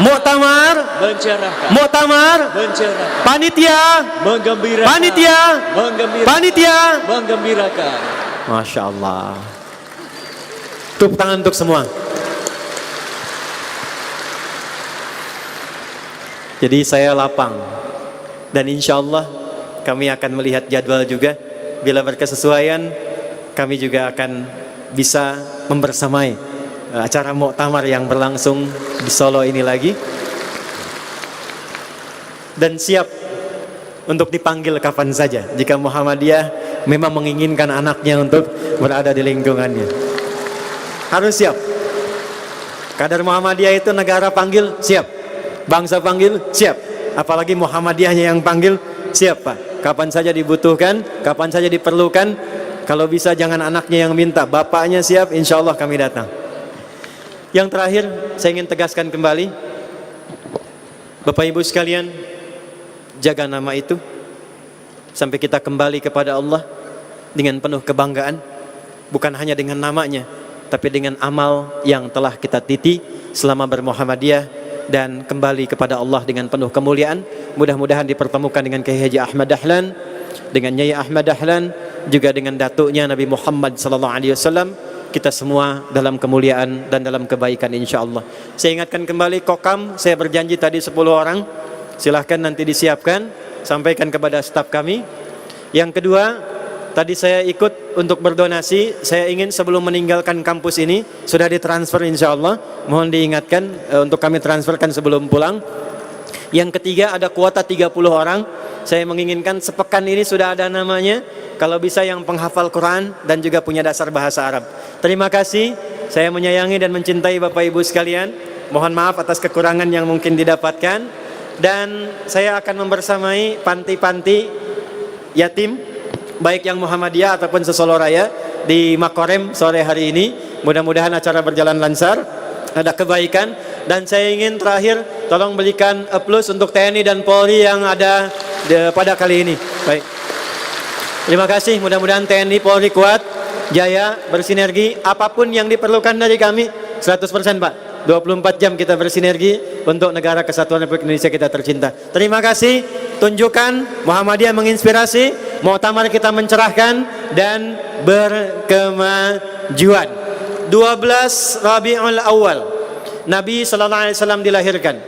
muktamar, mencerahkan, muktamar, mencerahkan, panitia, menggembirakan, panitia, menggembirakan, panitia. menggembirakan. Masya Allah. Tepuk tangan untuk semua. Jadi saya lapang, dan insya Allah kami akan melihat jadwal juga. Bila berkesesuaian, kami juga akan bisa membersamai acara muktamar yang berlangsung di Solo ini lagi, dan siap untuk dipanggil kapan saja jika Muhammadiyah memang menginginkan anaknya untuk berada di lingkungannya. Harus siap. Kadar Muhammadiyah itu negara panggil, siap. Bangsa panggil, siap. Apalagi Muhammadiyahnya yang panggil, siap Pak. Kapan saja dibutuhkan, kapan saja diperlukan. Kalau bisa jangan anaknya yang minta, bapaknya siap, insya Allah kami datang. Yang terakhir, saya ingin tegaskan kembali, Bapak Ibu sekalian, jaga nama itu sampai kita kembali kepada Allah dengan penuh kebanggaan, bukan hanya dengan namanya, tapi dengan amal yang telah kita titi selama bermuhammadiyah, dan kembali kepada Allah dengan penuh kemuliaan. Mudah-mudahan dipertemukan dengan Kiai Haji Ahmad Dahlan, dengan Nyai Ahmad Dahlan, juga dengan datuknya Nabi Muhammad SAW. Kita semua dalam kemuliaan dan dalam kebaikan insyaallah. Saya ingatkan kembali kokam, saya berjanji tadi 10 orang. Silahkan nanti disiapkan, sampaikan kepada staf kami. Yang kedua, tadi saya ikut untuk berdonasi. Saya ingin sebelum meninggalkan kampus ini sudah ditransfer insyaallah. Mohon diingatkan untuk kami transferkan sebelum pulang. Yang ketiga, ada kuota 30 orang. Saya menginginkan sepekan ini sudah ada namanya. Kalau bisa yang penghafal Quran dan juga punya dasar bahasa Arab. Terima kasih. Saya menyayangi dan mencintai Bapak Ibu sekalian. Mohon maaf atas kekurangan yang mungkin didapatkan. Dan saya akan membersamai panti-panti yatim, baik yang Muhammadiyah ataupun se-Solo Raya, di Makorem sore hari ini. Mudah-mudahan acara berjalan lancar, ada kebaikan. Dan saya ingin terakhir, tolong berikan aplaus untuk TNI dan Polri yang ada pada kali ini. Baik, terima kasih. Mudah-mudahan TNI Polri kuat, jaya, bersinergi. Apapun yang diperlukan dari kami 100% Pak. 24 jam kita bersinergi untuk negara kesatuan Republik Indonesia kita tercinta. Terima kasih. Tunjukkan Muhammadiyah menginspirasi, muktamar kita mencerahkan dan berkemajuan. 12 Rabiul Awal Nabi SAW dilahirkan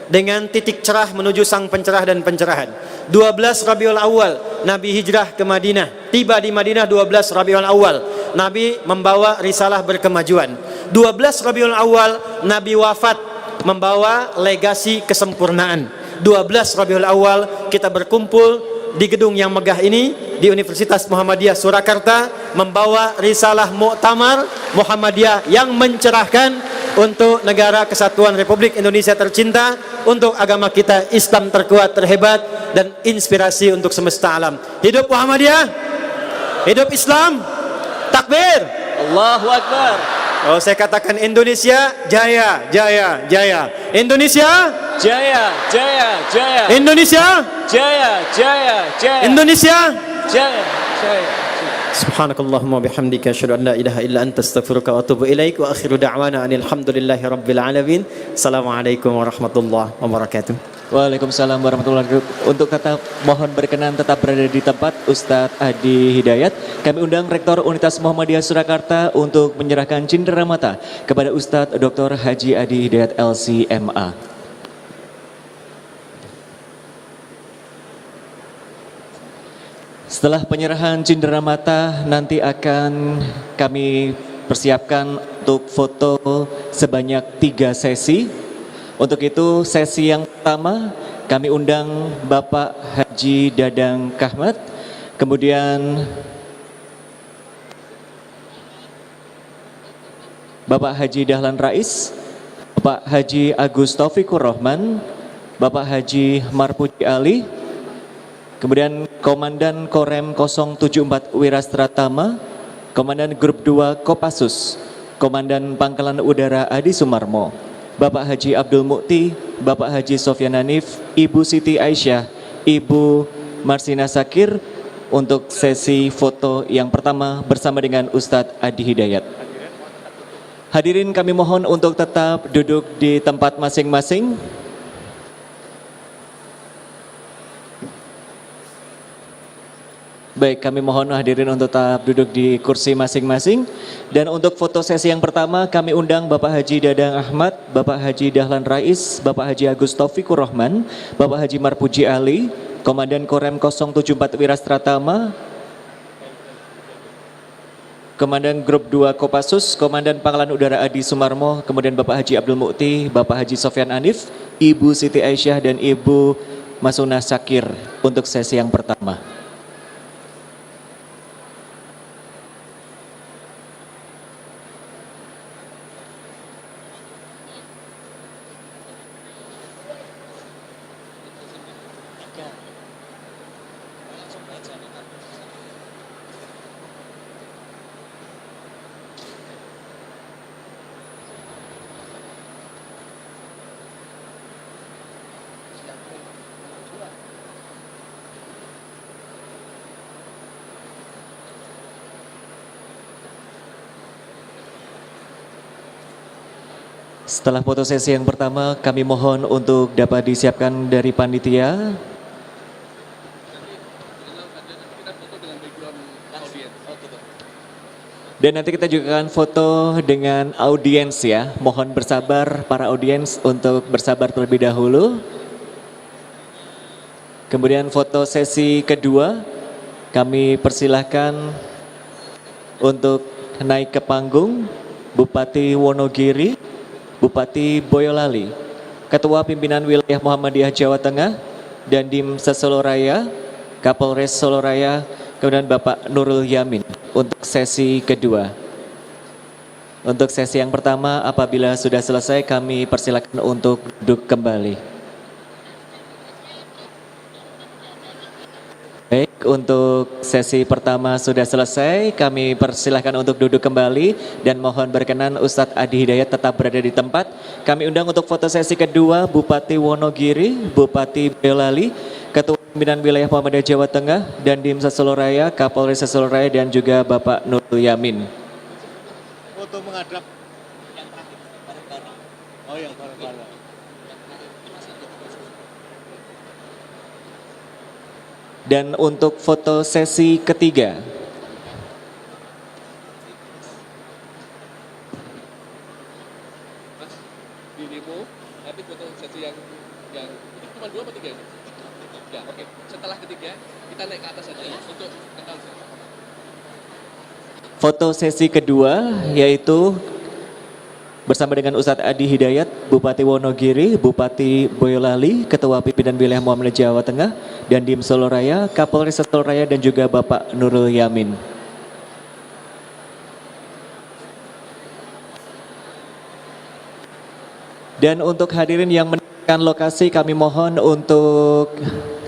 dengan titik cerah menuju sang pencerah dan pencerahan. 12 Rabiul Awal Nabi hijrah ke Madinah. Tiba di Madinah 12 Rabiul Awal Nabi membawa risalah berkemajuan. 12 Rabiul Awal Nabi wafat membawa legasi kesempurnaan. 12 Rabiul Awal kita berkumpul di gedung yang megah ini di Universitas Muhammadiyah Surakarta membawa risalah muktamar Muhammadiyah yang mencerahkan untuk negara kesatuan Republik Indonesia tercinta, untuk agama kita Islam terkuat, terhebat, dan inspirasi untuk semesta alam. Hidup Muhammadiyah, hidup Islam, takbir, Allahu Akbar. Oh, saya katakan Indonesia jaya, jaya, jaya. Indonesia Jaya, jaya, jaya. Indonesia Jaya, jaya, jaya. Indonesia Jaya, jaya. Subhanakallahumma bihamdika asyhadu an la ilaha illa anta astaghfiruka wa atubu ilaik wa akhiru da'wana anil hamdulillahi rabbil alamin. Assalamualaikum warahmatullahi wabarakatuh. Waalaikumsalam warahmatullahi wabarakatuh. Untuk tetap mohon berkenan tetap berada di tempat Ustadz Adi Hidayat. Kami undang Rektor Universitas Muhammadiyah Surakarta untuk menyerahkan cenderamata kepada Ustadz Dr. Haji Adi Hidayat LCMA. Setelah penyerahan cenderamata nanti akan kami persiapkan untuk foto sebanyak 3 sesi. Untuk itu sesi yang pertama kami undang Bapak Haji Dadang Kahmat, kemudian Bapak Haji Dahlan Rais, Bapak Haji Agus Taufikur Rahman, Bapak Haji Marpuji Ali, kemudian Komandan Korem 074 Wirastratama, Komandan Grup 2 Kopassus, Komandan Pangkalan Udara Adi Sumarmo, Bapak Haji Abdul Mukti, Bapak Haji Sofyan Hanif, Ibu Siti Aisyah, Ibu Marsina Sakir untuk sesi foto yang pertama bersama dengan Ustadz Adi Hidayat. Hadirin kami mohon untuk tetap duduk di tempat masing-masing. Baik, kami mohon hadirin untuk tetap duduk di kursi masing-masing. Dan untuk foto sesi yang pertama kami undang Bapak Haji Dadang Ahmad, Bapak Haji Dahlan Rais, Bapak Haji Agus Taufikur Rahman, Bapak Haji Marpuji Ali, Komandan Korem 074 Wirastratama, Komandan Grup 2 Kopassus, Komandan Pangkalan Udara Adi Sumarmo, kemudian Bapak Haji Abdul Mukti, Bapak Haji Sofyan Hanif, Ibu Siti Aisyah dan Ibu Masuna Sakir untuk sesi yang pertama. Setelah foto sesi yang pertama, kami mohon untuk dapat disiapkan dari panitia. Dan nanti kita juga akan foto dengan audiens ya. Mohon bersabar para audiens untuk bersabar terlebih dahulu. Kemudian foto sesi kedua, kami persilahkan untuk naik ke panggung Bupati Wonogiri, Bupati Boyolali, Ketua Pimpinan Wilayah Muhammadiyah Jawa Tengah, Dandim Sesoloraya, Kapolres Soloraya, kemudian Bapak Nurul Yamin untuk sesi kedua. Untuk sesi yang pertama apabila sudah selesai kami persilakan untuk duduk kembali. Baik, untuk sesi pertama sudah selesai, kami persilahkan untuk duduk kembali dan mohon berkenan Ustadz Adi Hidayat tetap berada di tempat. Kami undang untuk foto sesi kedua Bupati Wonogiri, Bupati Boyolali, Ketua Pimpinan Wilayah Muhammadiyah Jawa Tengah, Dandim Sesoloraya, Kapolres Sesoloraya dan juga Bapak Nurul Yamin. Foto menghadap yang terakhir bareng-bareng. Oh yang bareng-bareng. Dan untuk foto sesi ketiga, Di demo, nanti foto sesi yang itu cuma 2 atau 3 ya? Ya, oke. Setelah ketiga, kita naik ke atas saja untuk kenal. foto sesi kedua yaitu bersama dengan Ustadz Adi Hidayat, Bupati Wonogiri, Bupati Boyolali, Ketua Pimpinan Wilayah Muhammadiyah Jawa Tengah, Dandim Soloraya, Kapolres Soloraya dan juga Bapak Nurul Yamin. Dan untuk hadirin yang meninggalkan lokasi kami mohon untuk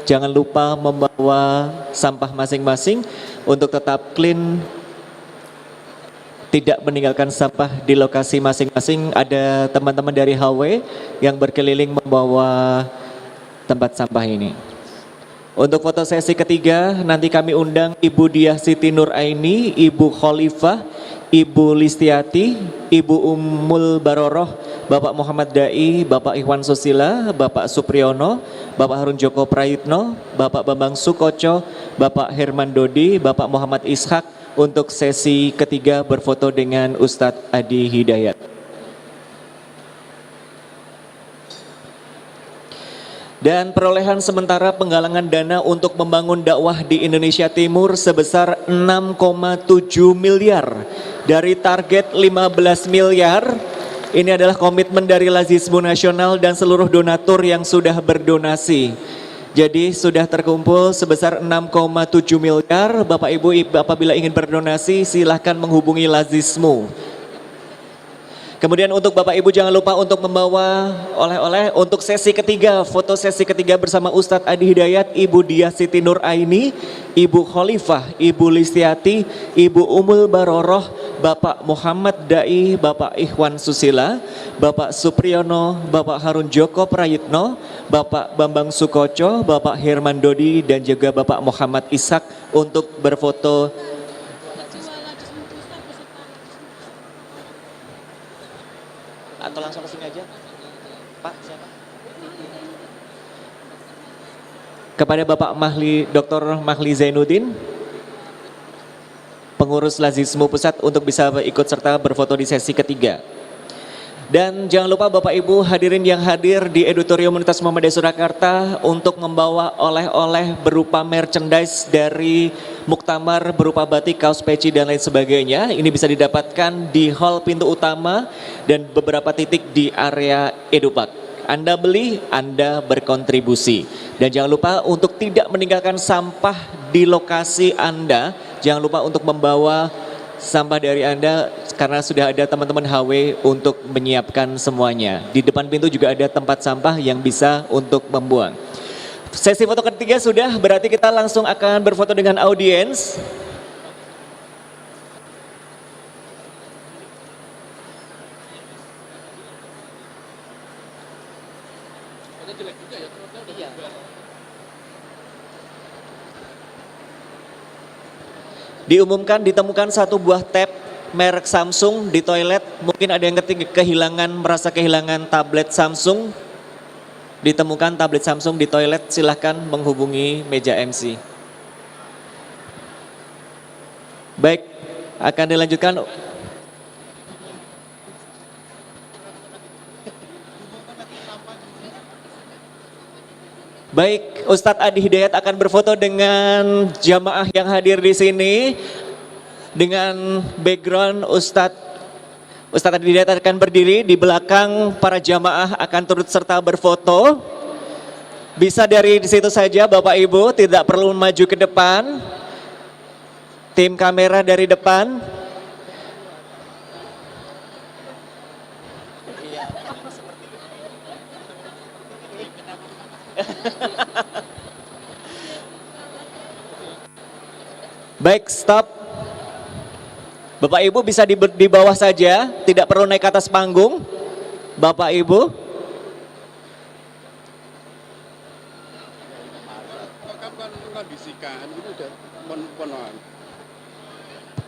jangan lupa membawa sampah masing-masing untuk tetap clean, tidak meninggalkan sampah di lokasi masing-masing. Ada teman-teman dari HW yang berkeliling membawa tempat sampah ini. Untuk foto sesi ketiga nanti kami undang Ibu Diah Siti Nuraini, Ibu Khalifah, Ibu Listiati, Ibu Ummul Baroroh, Bapak Muhammad Dai, Bapak Ikhwan Susila, Bapak Supriyono, Bapak Harun Joko Prayitno, Bapak Bambang Sukoco, Bapak Herman Dodi, Bapak Muhammad Ishak untuk sesi ketiga berfoto dengan Ustadz Adi Hidayat. Dan perolehan sementara penggalangan dana untuk membangun dakwah di Indonesia Timur sebesar 6,7 miliar dari target 15 miliar. Ini adalah komitmen dari Lazismu Nasional dan seluruh donatur yang sudah berdonasi. Jadi sudah terkumpul sebesar 6,7 miliar. Bapak Ibu apabila ingin berdonasi silahkan menghubungi Lazismu. Kemudian untuk Bapak Ibu jangan lupa untuk membawa oleh-oleh untuk sesi ketiga, foto sesi ketiga bersama Ustadz Adi Hidayat, Ibu Diah Siti Nuraini, Ibu Khalifah, Ibu Listiati, Ibu Ummul Baroroh, Bapak Muhammad Dai, Bapak Ikhwan Susila, Bapak Supriyono, Bapak Harun Joko Prayitno, Bapak Bambang Sukoco, Bapak Herman Dodi, dan juga Bapak Muhammad Ishak untuk berfoto. Atau langsung ke sini aja, Pak siapa? Kepada Bapak Dr. Mahli Zainuddin, pengurus Lazismu Pusat untuk bisa ikut serta berfoto di sesi ketiga. Dan jangan lupa Bapak Ibu hadirin yang hadir di Auditorium Universitas Muhammadiyah Surakarta untuk membawa oleh-oleh berupa merchandise dari Muktamar berupa batik, kaos peci dan lain sebagainya. Ini bisa didapatkan di hall pintu utama dan beberapa titik di area Edupak. Anda beli, Anda berkontribusi. Dan jangan lupa untuk tidak meninggalkan sampah di lokasi Anda. Jangan lupa untuk membawa sampah dari Anda karena sudah ada teman-teman HW untuk menyiapkan semuanya. Di depan pintu juga ada tempat sampah yang bisa untuk membuang. Sesi foto ketiga sudah, berarti kita langsung akan berfoto dengan audiens. Diumumkan ditemukan satu buah tab merek Samsung di toilet. Mungkin ada yang merasa kehilangan tablet Samsung. Ditemukan tablet Samsung di toilet, silahkan menghubungi meja MC. Baik, akan dilanjutkan. Baik, Ustadz Adi Hidayat akan berfoto dengan jamaah yang hadir di sini. Dengan background Ustadz Adi Hidayat akan berdiri di belakang, para jamaah akan turut serta berfoto. Bisa dari situ saja Bapak Ibu, tidak perlu maju ke depan. Tim kamera dari depan. Baik, stop. Bapak Ibu bisa di bawah saja, tidak perlu naik ke atas panggung. Bapak Ibu.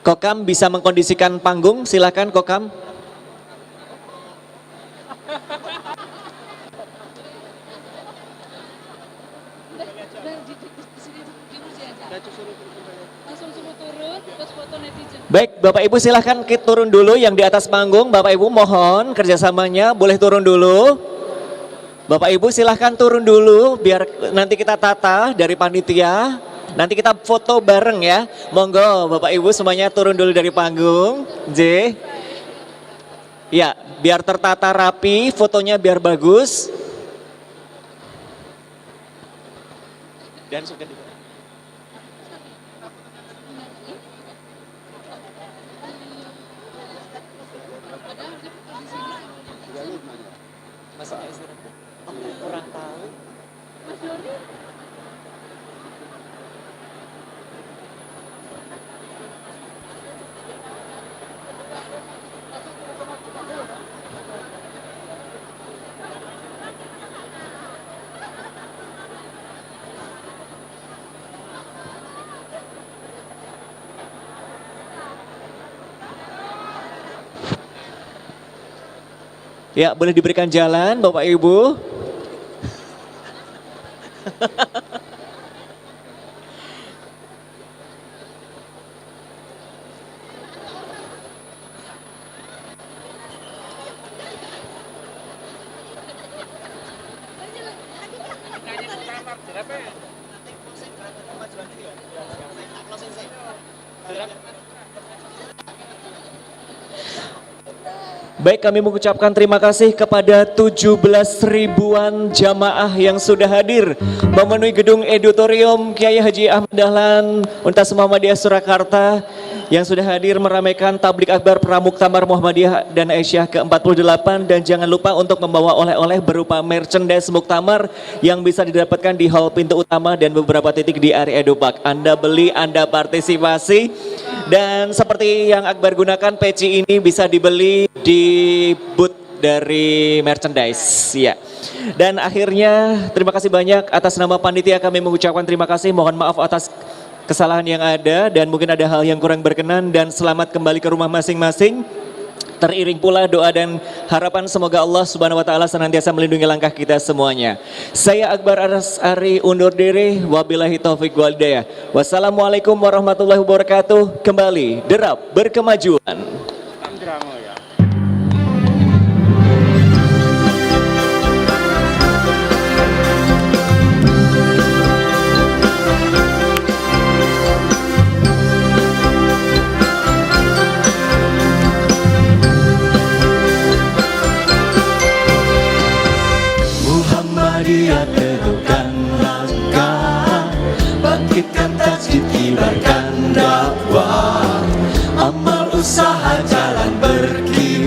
Kokam bisa mengkondisikan panggung, silakan Kokam. Baik, Bapak Ibu silahkan turun dulu yang di atas panggung. Bapak Ibu mohon kerjasamanya boleh turun dulu. Bapak Ibu silahkan turun dulu biar nanti kita tata dari panitia. Nanti kita foto bareng ya. Monggo Bapak Ibu semuanya turun dulu dari panggung. J. Ya, biar tertata rapi, fotonya biar bagus. Dan sudah kurang tahu. Ya, boleh diberikan jalan Bapak Ibu. Baik, kami mengucapkan terima kasih kepada 17 ribuan jamaah yang sudah hadir memenuhi gedung auditorium Kiai Haji Ahmad Dahlan Universitas Muhammadiyah Surakarta yang sudah hadir meramaikan tablik akbar Pramuktamar Muhammadiyah dan Aisyah ke-48, dan jangan lupa untuk membawa oleh-oleh berupa merchandise Muktamar yang bisa didapatkan di hall pintu utama dan beberapa titik di area Edupak. Anda beli, Anda partisipasi, dan seperti yang Akbar gunakan, peci ini bisa dibeli di booth dari merchandise ya. Dan akhirnya terima kasih banyak atas nama panitia, kami mengucapkan terima kasih, mohon maaf atas kesalahan yang ada dan mungkin ada hal yang kurang berkenan, dan selamat kembali ke rumah masing-masing. Teriring pula doa dan harapan semoga Allah Subhanahu wa taala senantiasa melindungi langkah kita semuanya. Saya Akbar Aras Ari undur diri, wabillahi taufik wal hidayah. Wassalamualaikum warahmatullahi wabarakatuh. Kembali derap berkemajuan. Muhammadiyah teguhkan langkah, bangkitkan tasjid, kibarkan dakwah, amal usaha jalan berkibar.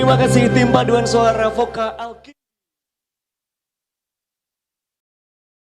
Terima kasih tim paduan suara vokal Alki.